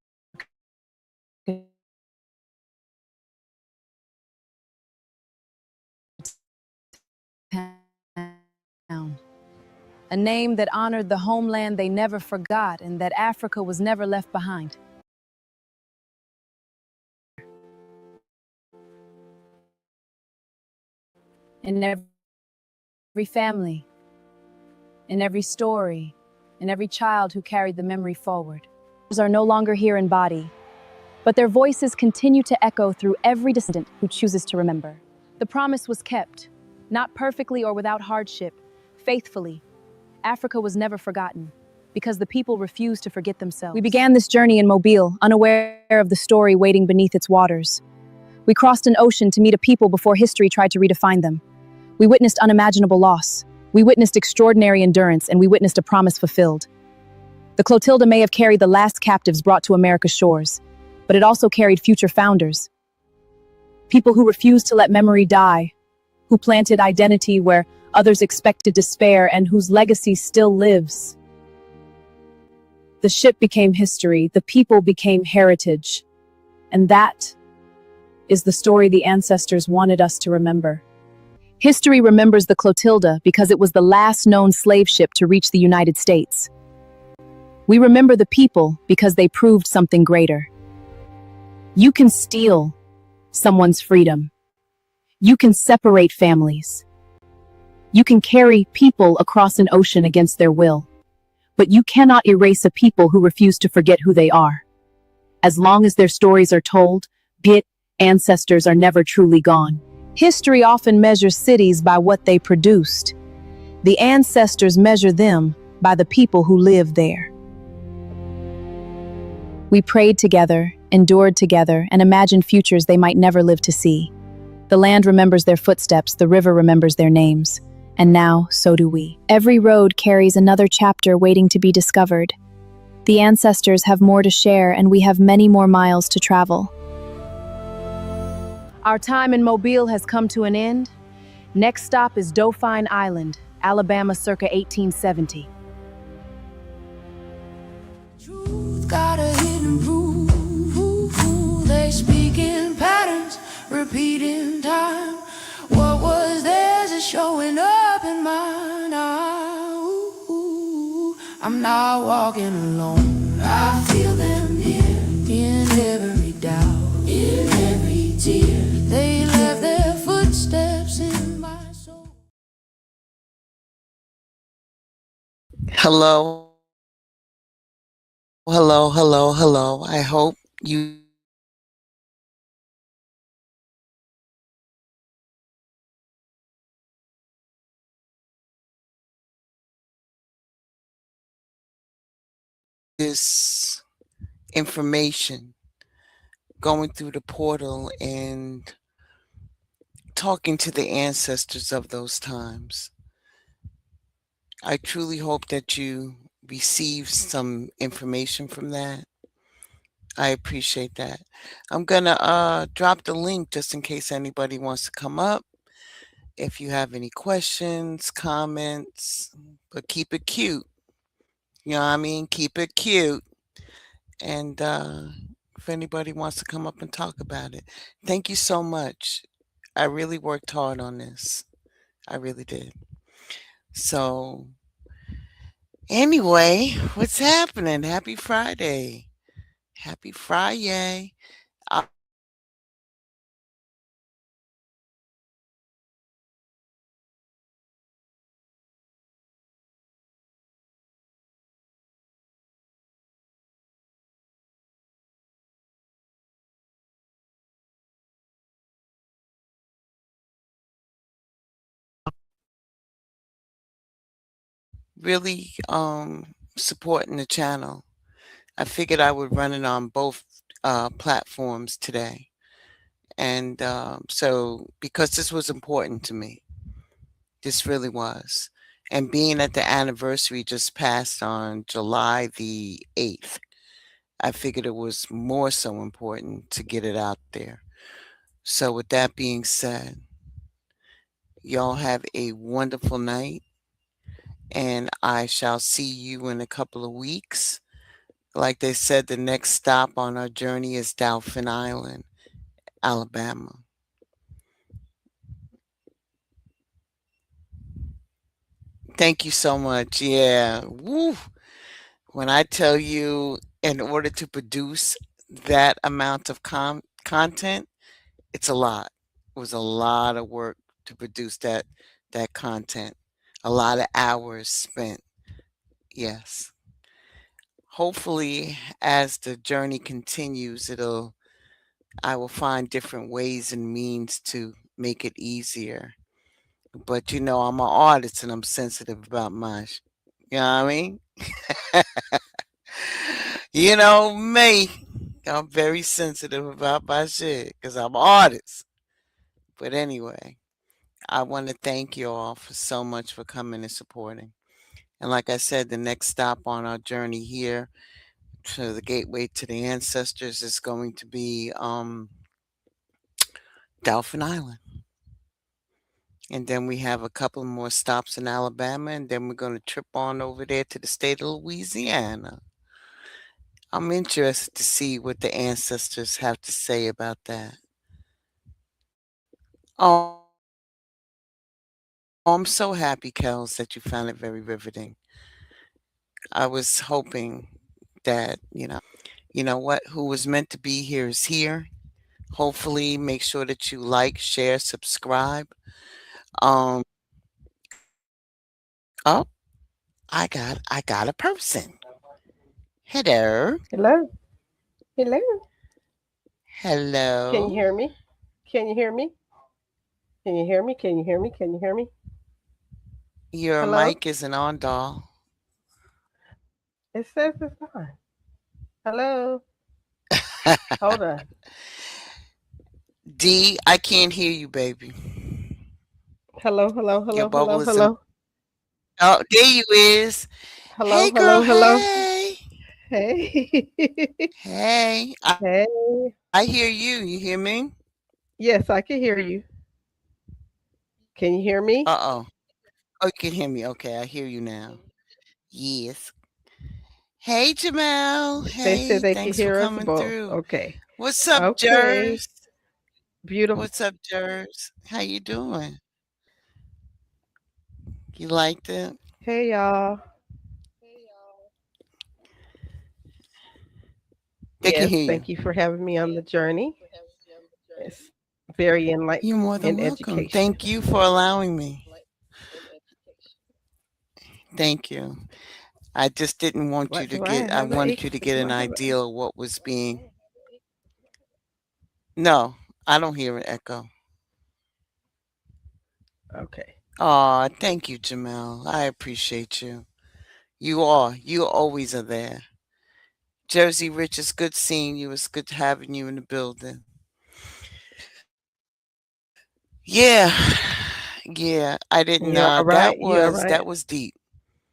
A name that honored the homeland they never forgot and that Africa was never left behind. In every family, in every story, in every child who carried the memory forward. They are no longer here in body, but their voices continue to echo through every descendant who chooses to remember. The promise was kept, not perfectly or without hardship, faithfully. Africa was never forgotten, because the people refused to forget themselves. We began this journey in Mobile, unaware of the story waiting beneath its waters. We crossed an ocean to meet a people before history tried to redefine them. We witnessed unimaginable loss. We witnessed extraordinary endurance, and we witnessed a promise fulfilled. The Clotilda may have carried the last captives brought to America's shores, but it also carried future founders. People who refused to let memory die, who planted identity where others expected despair, and whose legacy still lives. The ship became history, the people became heritage, and that is the story the ancestors wanted us to remember. History remembers the Clotilda because it was the last known slave ship to reach the United States. We remember the people because they proved something greater. You can steal someone's freedom. You can separate families. You can carry people across an ocean against their will. But you cannot erase a people who refuse to forget who they are. As long as their stories are told, ancestors are never truly gone. History often measures cities by what they produced. The ancestors measure them by the people who lived there. We prayed together, endured together, and imagined futures they might never live to see. The land remembers their footsteps, the river remembers their names. And now, so do we. Every road carries another chapter waiting to be discovered. The ancestors have more to share, and we have many more miles to travel. Our time in Mobile has come to an end. Next stop is Dauphine Island, Alabama, circa 1870. Truth got a hidden proof. They speak in patterns, repeat in time. What was theirs is showing up in mine. I'm not walking alone. I feel them near, in every doubt, in every tear. They left their footsteps in my soul. Hello, hello, hello, hello. I hope you this information going through the portal and talking to the ancestors of those times. I truly hope that you receive some information from that. I appreciate that. I'm gonna drop the link just in case anybody wants to come up. If you have any questions, comments, but keep it cute. You know what I mean? Keep it cute. And if anybody wants to come up and talk about it, thank you so much. I really worked hard on this. I really did. So, anyway, what's happening? Happy Friday. Happy Friday. Really supporting the channel. I figured I would run it on both platforms today. And so, because this was important to me, this really was. And being that the anniversary just passed on July the 8th, I figured it was more so important to get it out there. So, with that being said, y'all have a wonderful night. And I shall see you in a couple of weeks. Like they said, the next stop on our journey is Dauphine Island, Alabama. Thank you so much. Yeah. Woo. When I tell you, in order to produce that amount of content, it's a lot. It was a lot of work to produce that content. A lot of hours spent. Yes. Hopefully, as the journey continues, I will find different ways and means to make it easier. But I'm an artist and I'm sensitive about you know what I mean? You know me. I'm very sensitive about my shit because I'm an artist. But anyway, I want to thank you all for so much for coming and supporting. And like I said, the next stop on our journey here to the gateway to the ancestors is going to be Dauphin Island. And then we have a couple more stops in Alabama, and then we're going to trip on over there to the state of Louisiana. I'm interested to see what the ancestors have to say about that. Oh, I'm so happy, Kels, that you found it very riveting. I was hoping that, you know what, who was meant to be here is here. Hopefully, make sure that you like, share, subscribe. Um, oh, I got a person. Hello. Hello? Hello? Can you Hello. hear me? Can you hear me? Can you hear me? Can you hear me? Can you hear me? Your Hello? mic isn't on, doll. It says it's on. Hello? Hold on. D, I can't hear you, baby. Hello, hello, Your hello, hello, bubble is in. hello. Oh, there you is. Hello, Hey, girl. hello, hello. Hey. Hey. Hey. Hey. I hear you. You hear me? Yes, I can hear you. Can you hear me? Uh-oh. Oh, you can hear me. Okay, I hear you now. Yes. Hey, Jamel. They said Hey, they can thanks for hear us coming both. through. Okay. What's up, Okay. Jers? Beautiful. What's up, Jers? How you doing? You liked it? Hey, y'all. They can Yes, hear you. thank you for having me on the journey. It's very You're more than in welcome. education. Thank you for allowing me. Thank you. I just didn't want you What to do I get, I have an wanted you ache? to get Do an I have idea of what was being. No, I don't hear an echo. Okay. Aw, thank you, Jamel. I appreciate you. You always are there. Jersey Rich, it's good seeing you. It's good having you in the building. Yeah, yeah. I didn't. You all right? You all right? That was deep.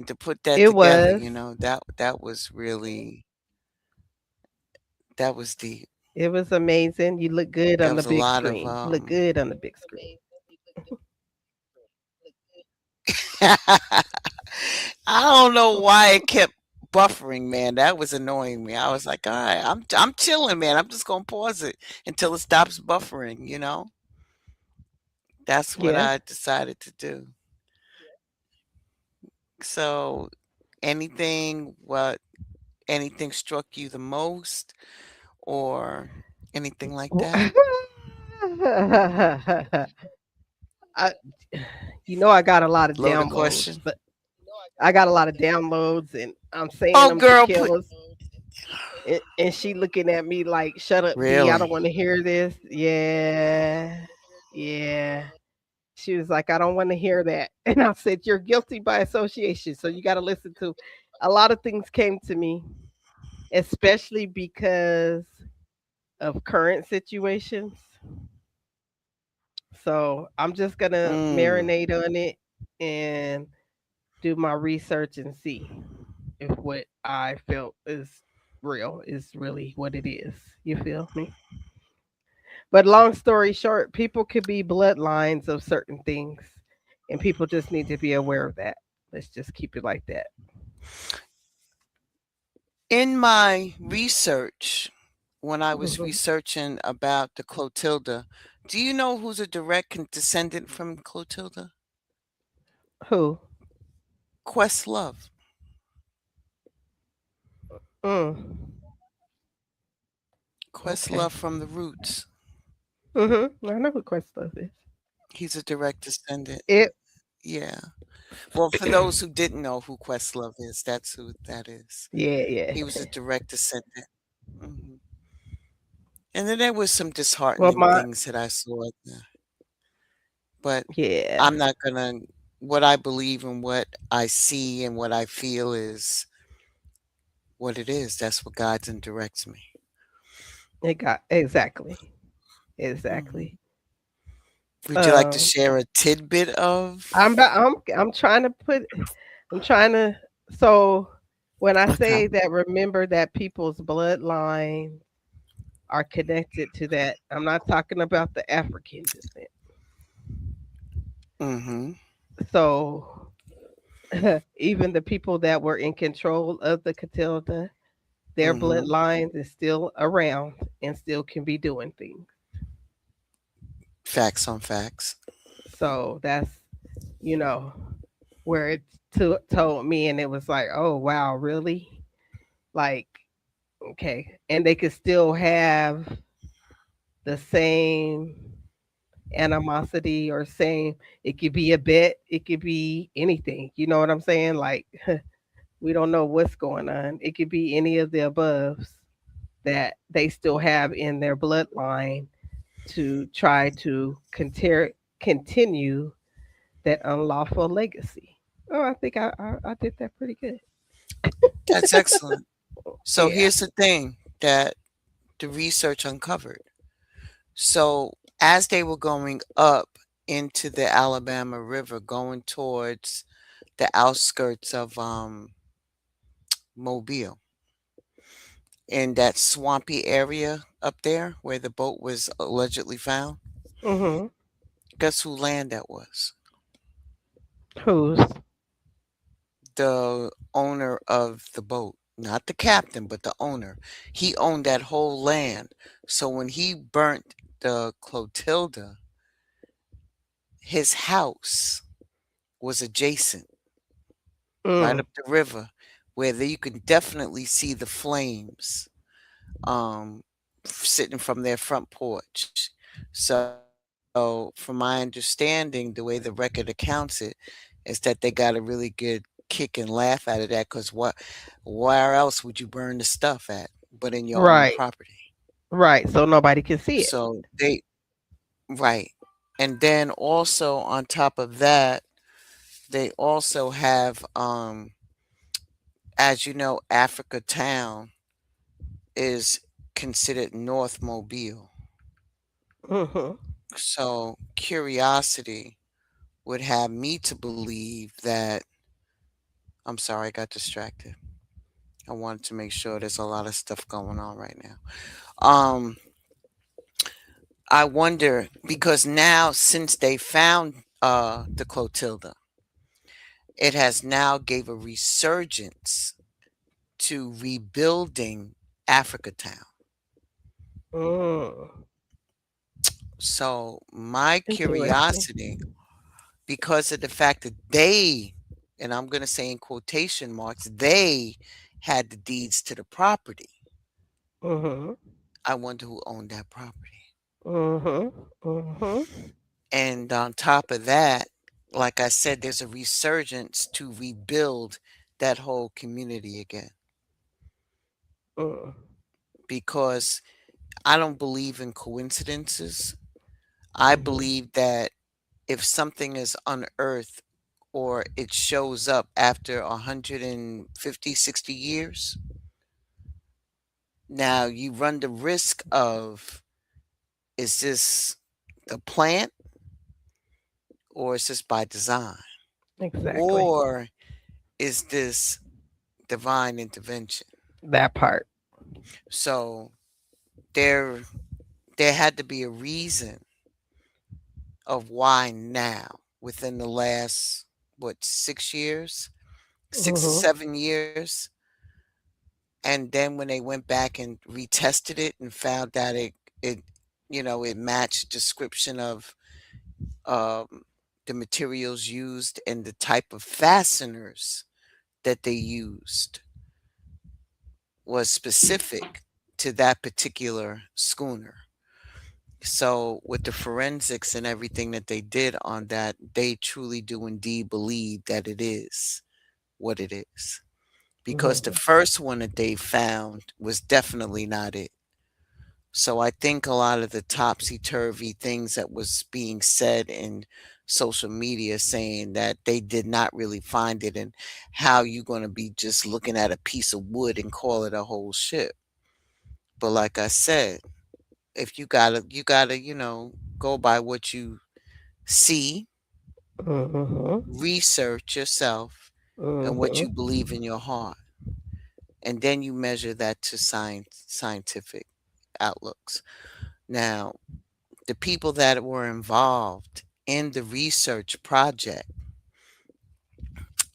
To put that It together, was. you know, that was really that was deep. It was amazing. You look good That on the was a big lot of screen. You look good on the big screen. I don't know why it kept buffering, man. That was annoying me. I was like, all right, I'm chilling, man. I'm just gonna pause it until it stops buffering, you know? That's what Yeah. I decided to do. So anything struck you the most or anything like that? I, I got a lot of Loaded downloads, question. but I got a lot of downloads, and I'm saying Oh them to girl, put Kayla's, and she looking at me like, "Shut up, D. I don't really. want to hear this." Yeah, yeah. She was like, "I don't want to hear that," and I said, "You're guilty by association, so you got to listen to." A lot of things came to me, especially because of current situations. So I'm just gonna Mm. marinate on it and do my research and see if what I felt is real is really what it is. You feel me? But long story short, people could be bloodlines of certain things, and people just need to be aware of that. Let's just keep it like that. In my research, when I was Mhm. researching about the Clotilda, do you know who's a direct descendant from Clotilda? Who? Questlove. Mm. Okay. Questlove from the Roots. I know who Questlove is. He's a direct descendant. It. Yeah. Well, for those who didn't know who Questlove is, that's who that is. Yeah, yeah. He was a direct descendant. Hmm. And then there was some Well, disheartening my things that I saw there. But yeah. I'm not gonna. What I believe and what I see and what I feel is what it is. That's what guides and directs me. It got exactly, Hmm. exactly. Would you like to Um, share a tidbit I'm of? ba- I'm trying to put. I'm trying to. So when I Okay. say that, remember that people's bloodline. are connected to that. I'm not talking about the African descent. Mm-hmm. So even the people that were in control of the Clotilda, their Mm-hmm. bloodlines is still around and still can be doing things. Facts on facts. So that's, you know, where it told me, and it was like, oh wow, really? Like, okay, and they could still have the same animosity or same. It could be a bet, it could be anything. You know what I'm saying? Like, we don't know what's going on. It could be any of the aboves that they still have in their bloodline to try to continue that unlawful legacy. Oh, I think I did that pretty good. That's excellent. So Yeah. here's the thing that the research uncovered. So as they were going up into the Alabama River, going towards the outskirts of Mobile, in that swampy area up there where the boat was allegedly found, Mhm. guess who land that was? Who's? The owner of the boat, not the captain, but the owner. He owned that whole land. So when he burnt the Clotilda, his house was adjacent, right Mm. up the river, where there you can definitely see the flames sitting from their front porch. So, from my understanding, the way the record accounts it, is that they got a really good kick and laugh out of that. Because where else would you burn the stuff at but in your own Right. property? Right. So nobody can see it. So they right, and then also on top of that, they also have, as you know, Africa Town is considered North Mobile. Mhm. So curiosity would have me to believe that I'm sorry, I got distracted. I wanted to make sure there's a lot of stuff going on right now. Um, I wonder because now since they found the Clotilda, it has now gave a resurgence to rebuilding Africa Town. Mm. So my Interesting. curiosity, because of the fact that they, and I'm going to say in quotation marks, they had the deeds to the property. Mhm. I wonder who owned that property. Mhm. Mhm. And on top of that, like I said, there's a resurgence to rebuild that whole community again. Mm. Because I don't believe in coincidences. I Mhm. believe that if something is unearthed or it shows up after 150, 60 years, now you run the risk of, is this the plant or is this by design? Exactly. Or is this divine intervention? That part. So there there had to be a reason of why now within the last what 6 years, Mhm. 6 to 7 years, and then when they went back and retested it and found that it it matched description of um, the materials used and the type of fasteners that they used was specific to that particular schooner. So with the forensics and everything that they did on that, they truly do indeed believe that it is what it is. Because the Mhm. first one that they found was definitely not it. So I think a lot of the topsy-turvy things that was being said in social media saying that they did not really find it, and how you going to be just looking at a piece of wood and call it a whole ship. But like I said, if you gotta go by what you see, Mhm. research yourself, and what you Mhm. believe in your heart, and then you measure that to scientific. outlooks. Now, the people that were involved in the research project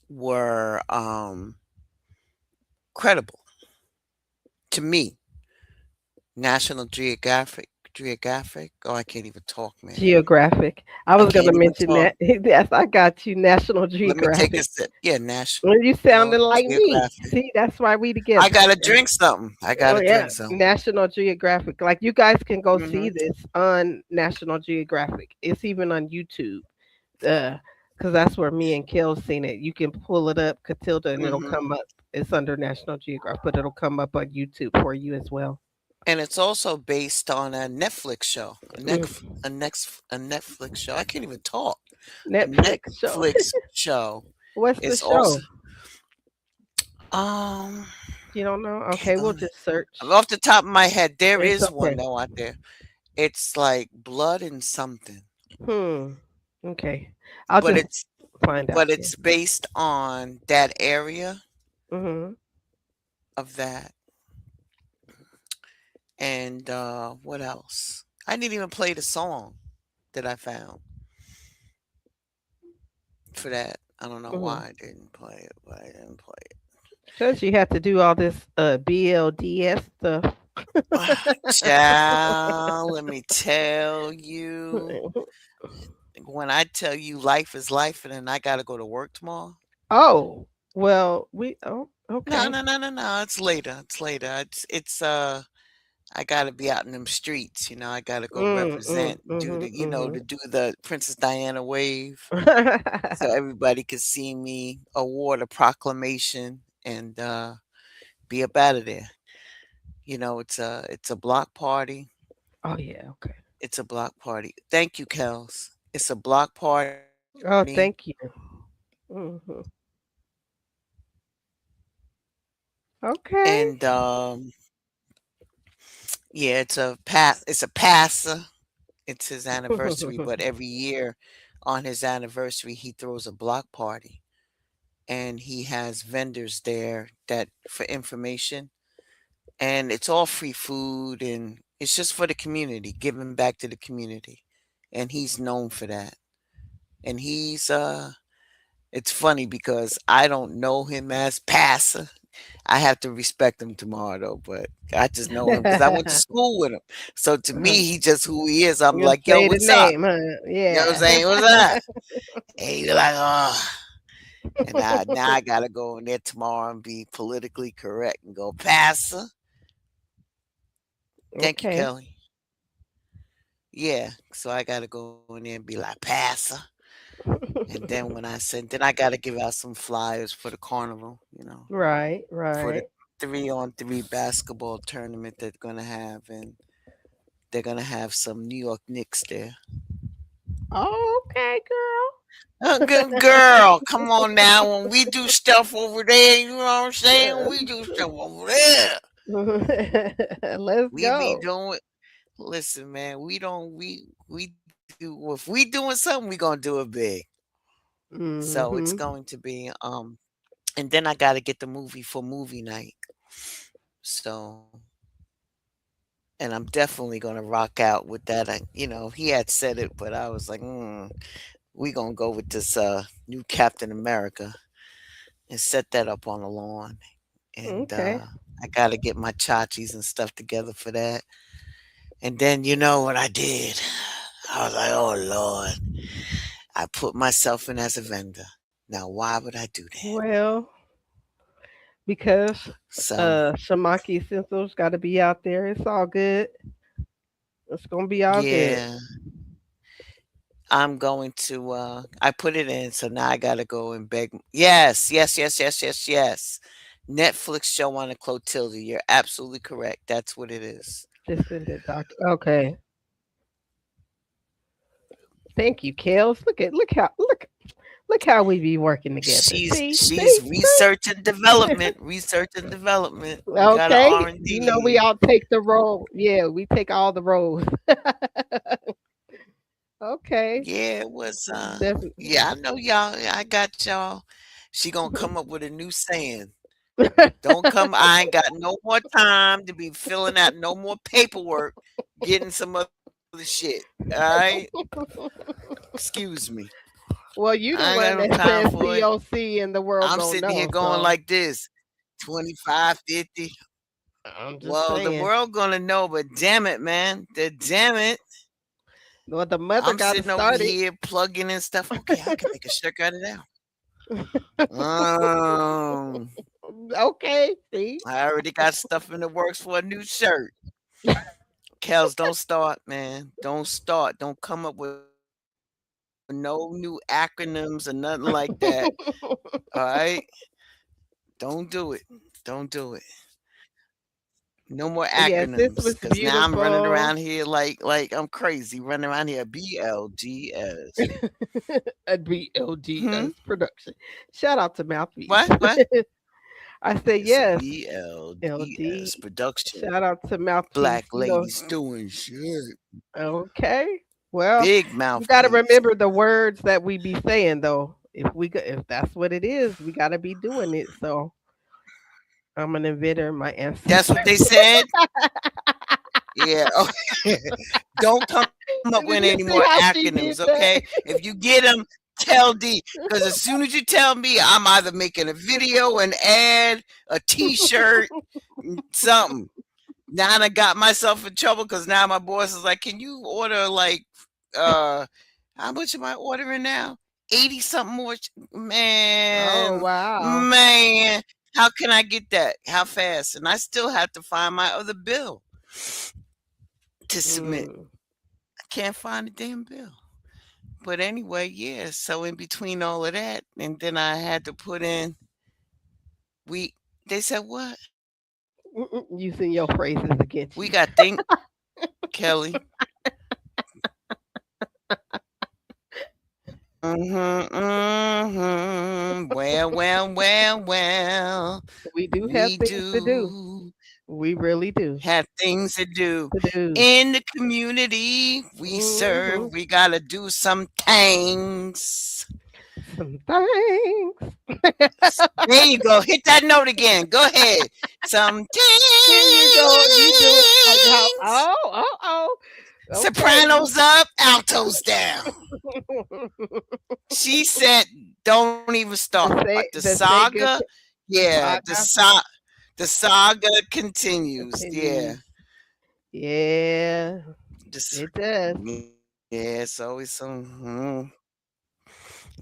were credible to me. National Geographic. Oh, I can't even talk, man. Geographic. I I was gonna can't even mention talk. that. Yes, I got you. National Let me take a Geographic. sip. Yeah, Well, you National sounded like me. Geographic. See, that's why we I together. gotta drink something. I Oh gotta yeah, drink something. National Geographic. Like you guys can go see Hmm. this on National Geographic. It's even on YouTube. Because that's where me and Kel seen it. You can pull it up, Clotilda, and it'll Hmm. come up. It's under National Geographic, but it'll come up on YouTube for you as well. And it's also based on a Netflix show. Mm. A Netflix show. I can't even talk. A Netflix show. Netflix show. What's the It's also show? um You don't know? Okay, we'll just search. off the top of my head, there It's is one okay. though out there. It's like blood and something. Hmm. Okay. I'll But just it's find out. Yeah. based on that area Hmm. of that. And what else? I didn't even play the song that I found for that. I don't know Hmm. why I didn't play it, but I didn't play it. Because you have to do all this BLDS stuff. Child, let me tell you. When I tell you life is life and then I gotta go to work tomorrow. Oh, well, No, okay. no, no, no, no. It's later. It's later. It's I gotta be out in them streets, I gotta go represent, do the, to do the Princess Diana wave. So everybody could see me, award a proclamation, and be up out of there. It's a block party. Oh yeah, okay. It's a block party. Thank you, Kels. It's a block party. Oh, thank you. Hmm. Okay. And yeah, it's a passer. It's his anniversary, but every year on his anniversary he throws a block party. And he has vendors there that for information, and it's all free food, and it's just for the community, giving back to the community. And he's known for that. And it's funny because I don't know him as passer. I have to respect him tomorrow though, but I just know him because I went to school with him. So to me, he just who he is. I'm You like, yo, say the what's up? name, huh? You know what I'm Yeah. saying? What's up? And he's like, oh. And now I gotta go in there tomorrow and be politically correct and go, passer. Thank you, Okay. Kelly. Yeah. So I gotta go in there and be like, passer. And then then I gotta give out some flyers for the carnival, Right, for the right. 3-on-3 basketball tournament they're gonna have, and they're gonna have some New York Knicks there. Oh, okay, Good girl, come on now. When we do stuff over there, you know what I'm saying? We do stuff over there. girl. Let's We be go. doing. Listen, man, we don't. We do. If we doing something, we gonna do it big. So it's Hmm. going to be. And then I got to get the movie for movie night. So, and I'm definitely gonna rock out with that. He had said it, but I was like, we gonna go with this new Captain America and set that up on the lawn. And Okay. I got to get my chachis and stuff together for that. And then you know what I did? I was like, oh Lord, I put myself in as a vendor. Now, why would I do that? Well, because So, Shamaki Essentials got to be out there. It's all good. It's gonna be all good. yeah, I'm going to, I put it in. So now I got to go and beg. Yes, yes, yes, yes, yes, yes. Netflix show on a Clotilda. You're absolutely correct. That's what it is. Just send it, doctor. Okay. Thank you, Kels. Look how we be working together. She's research and development. Research and development. We got an Okay. R and You know we D. all take the role. Yeah, we take all the roles. Okay. Yeah, it was Definitely. yeah, I know y'all. I got y'all. She gonna come up with a new saying. Don't come. I ain't got no more time to be filling out no more paperwork, getting some other shit. All right. Excuse me. Well, you the I ain't got one no that time says for it. COC and the world I'm gonna sitting here know. going So like this 25, 50. I'm just Well, the saying. world gonna know, but damn it, man. Damn it. Well, the mother I'm got to sitting over start it. here plugging in stuff. Okay, I can make a shirt out of that. Um, Okay, see. I already got stuff in the works for a new shirt. Kels, don't start, man. Don't start. Don't come up with no new acronyms or nothing like that. All right? Don't do it. Don't do it. No more Yes, this acronyms, was because now I'm running beautiful. around here like I'm crazy, running around here BLGS. A BLGS Hmm? production. Shout out to Mouthpiece. What? I said It's a yes. LD. BLGS production. Shout out to Mouthpiece. Black You know, ladies doing shit. okay. Well, Big you got to mouthpiece. remember the words that we be saying though. If that's what it is, we got to be doing it. So I'm an inventor. My ancestors. That's what they said? Yeah. Okay. Don't come up Did with you any see more how she did acronyms, that? okay? If you get them, tell D. Because as soon as you tell me, I'm either making a video, an ad, a T-shirt, something. Now I got myself in trouble because now my boss is like, "Can you order like, how much am I ordering now? 80 something more, Oh man, wow. man. How can I get that? How fast?" And I still have to find my other bill to submit. Mm. I can't find the damn bill. But anyway, yeah. So in between all of that, and then I had to put in. We. They said what? Using your phrases against We you. got think Kelly. Well. We do have We things to do. do We really do. have things to do To do. in the community we serve. Mhm. We gotta do some things. Some things. There you go. Hit that note again. Go ahead. Some Here you go. You do it like how? things. Oh. Okay. Sopranos up, altos down. She said, "Don't even start." The The say good. saga, The yeah, saga the saga continues. Yeah, continues. Yeah, just it does. yeah. It's always some.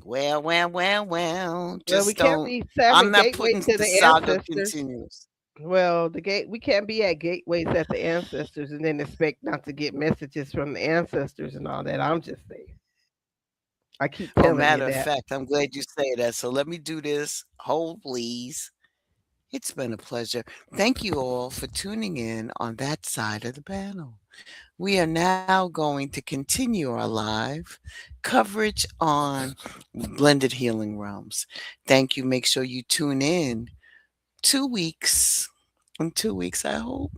Well. Well, we Just can't don't. be I'm having not gateways putting to the the saga ancestors. continues. Well, we can't be at gateways at the ancestors and then expect not to get messages from the ancestors and all that. I'm just saying. I keep Oh, telling you matter of that. fact, I'm glad you say that. So let me do this. Hold, please. It's been a pleasure. Thank you all for tuning in on that side of the panel. We are now going to continue our live coverage on Blended Healing Realms. Thank you. Make sure you tune in 2 weeks. In 2 weeks, I hope.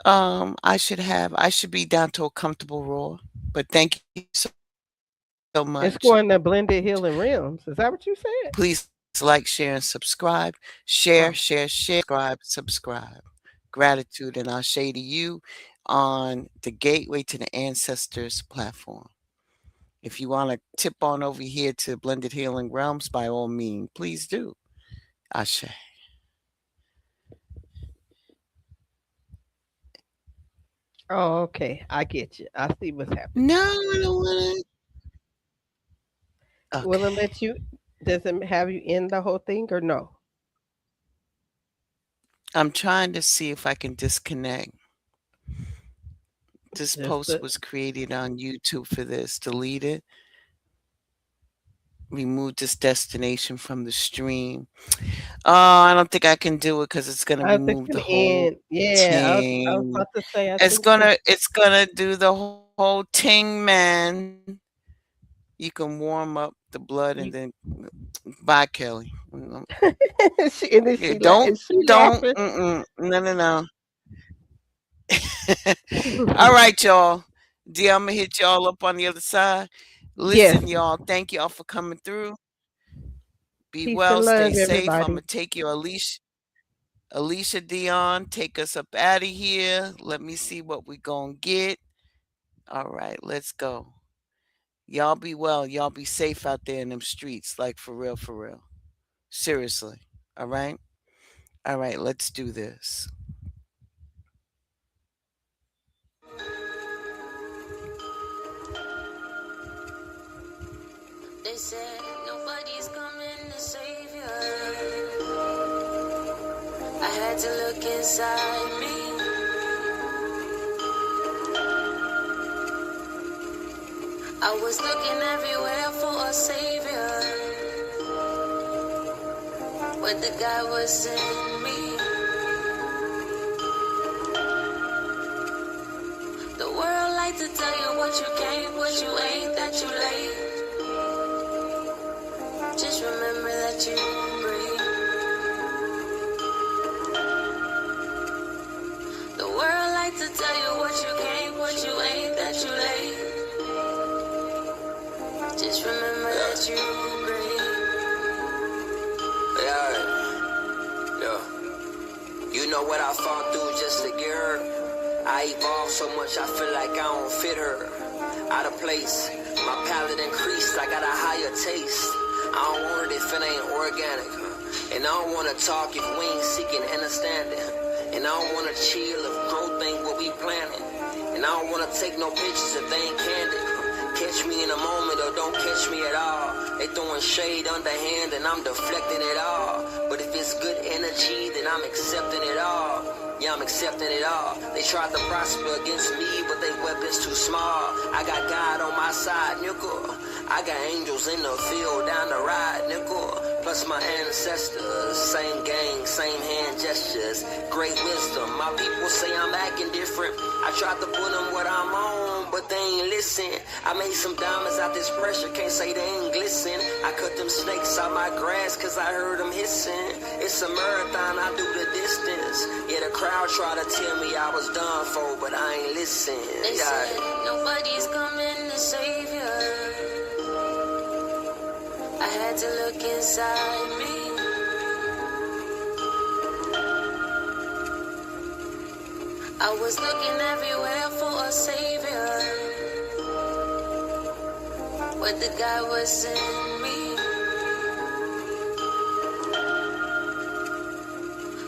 I should be down to a comfortable roar. But thank you so It's much. going to blended healing realms. Is that what you said? Please like, share, and subscribe. Share, subscribe. Gratitude, and I'll share to you on the Gateway to the Ancestors platform. If you want to tip on over here to Blended Healing Realms, by all means, please do. Ashe. Oh, okay. I get you. I see what's happening. No, I don't want to. Will it Okay. let you? Does it have you end the whole thing or no? I'm trying to see if I can disconnect. This post was created on YouTube for this. Delete it. Remove this destination from the stream. Oh, I don't think I can do it because it's gonna I think remove in the the whole end, yeah, I was ting. about to say, I It's think so. gonna do the whole ting, man. You can warm up the blood and then bye, Kelly. And then Yeah, she don't. laughing. No. All right, y'all. D, I'm gonna hit y'all up on the other side. Listen, Yes. y'all. Thank y'all for coming through. Be Peace well. and Stay love, safe. I'm everybody. gonna take your leash. Alicia Dion, take us up out of here. Let me see what we gonna get. All right, let's go. Y'all be well. Y'all be safe out there in them streets. Like, for real, for real. Seriously. All right? All right, let's do this. They said nobody's coming to save you. I had to look inside me. I was looking everywhere for a savior, but the guy was in me. The world like to tell you what you can't, what you ain't, that you late. Just remember that you breathe. The world like to tell you what you can't, what you ain't, that you late. Just remember that you breathe. Yeah. You know what I fought through just to get her? I evolved so much I feel like I don't fit her. Out of place, my palate increased, I got a higher taste. I don't want it if it ain't organic. And I don't want to talk if we ain't seeking understanding. And I don't want to chill if growth ain't what we planning. And I don't want to take no pictures if they ain't candid. Catch me in a moment or don't catch me at all. They throwing shade underhand and I'm deflecting it all. But if it's good energy, then I'm accepting it all. Yeah, I'm accepting it all. They tried to prosper against me, but they weapons too small. I got God on my side, nickel. I got angels in the field down the ride, nickel. Plus my ancestors, same gang, same hand gestures, great wisdom. My people say I'm acting different. I tried to put them what I'm on, but they ain't listen. I made some diamonds out this pressure, can't say they ain't glisten. I cut them snakes out my grass cause I heard them hissing. It's a marathon, I do the distance. Yeah, the crowd tried to tell me I was done for, but I ain't listen. They said nobody's coming to save you. I had to look inside me. I was looking everywhere for a savior, but the guy was in me.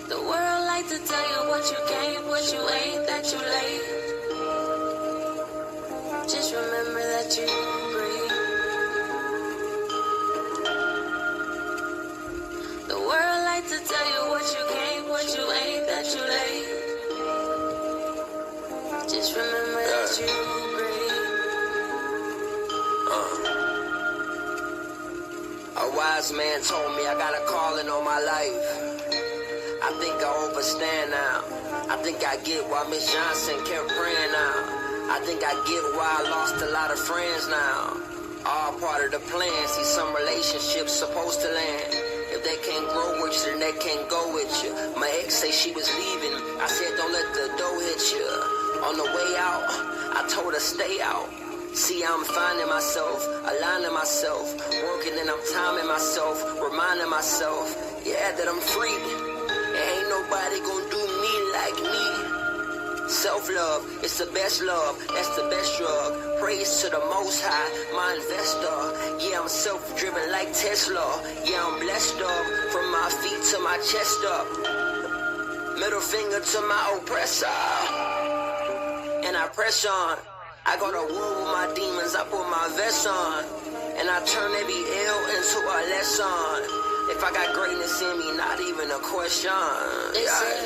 The world like to tell you what you can't, what you ain't, that you late. Just remember that you breathe. The world like to tell you what you can't, what you ain't, that you late. Just remember that you breathe. A wise man told me I got a calling on my life. I think I overstand now. I think I get why Miss Johnson kept praying now. I think I get why I lost a lot of friends now. All part of the plan. See, some relationships supposed to land. If they can't grow with you, then they can't go with you. My ex say she was leaving. I said don't let the door hit you. On the way out, I told her stay out. See, I'm finding myself, aligning myself, working and I'm timing myself, reminding myself, yeah, that I'm free. Ain't nobody gonna do me like me. Self-love, it's the best love, that's the best drug. Praise to the Most High, my investor. Yeah, I'm self-driven like Tesla. Yeah, I'm blessed up, from my feet to my chest up. Middle finger to my oppressor. And I press on. I go to war with my demons, I put my vest on. And I turn every L into a lesson. If I got greatness in me, not even a question. They said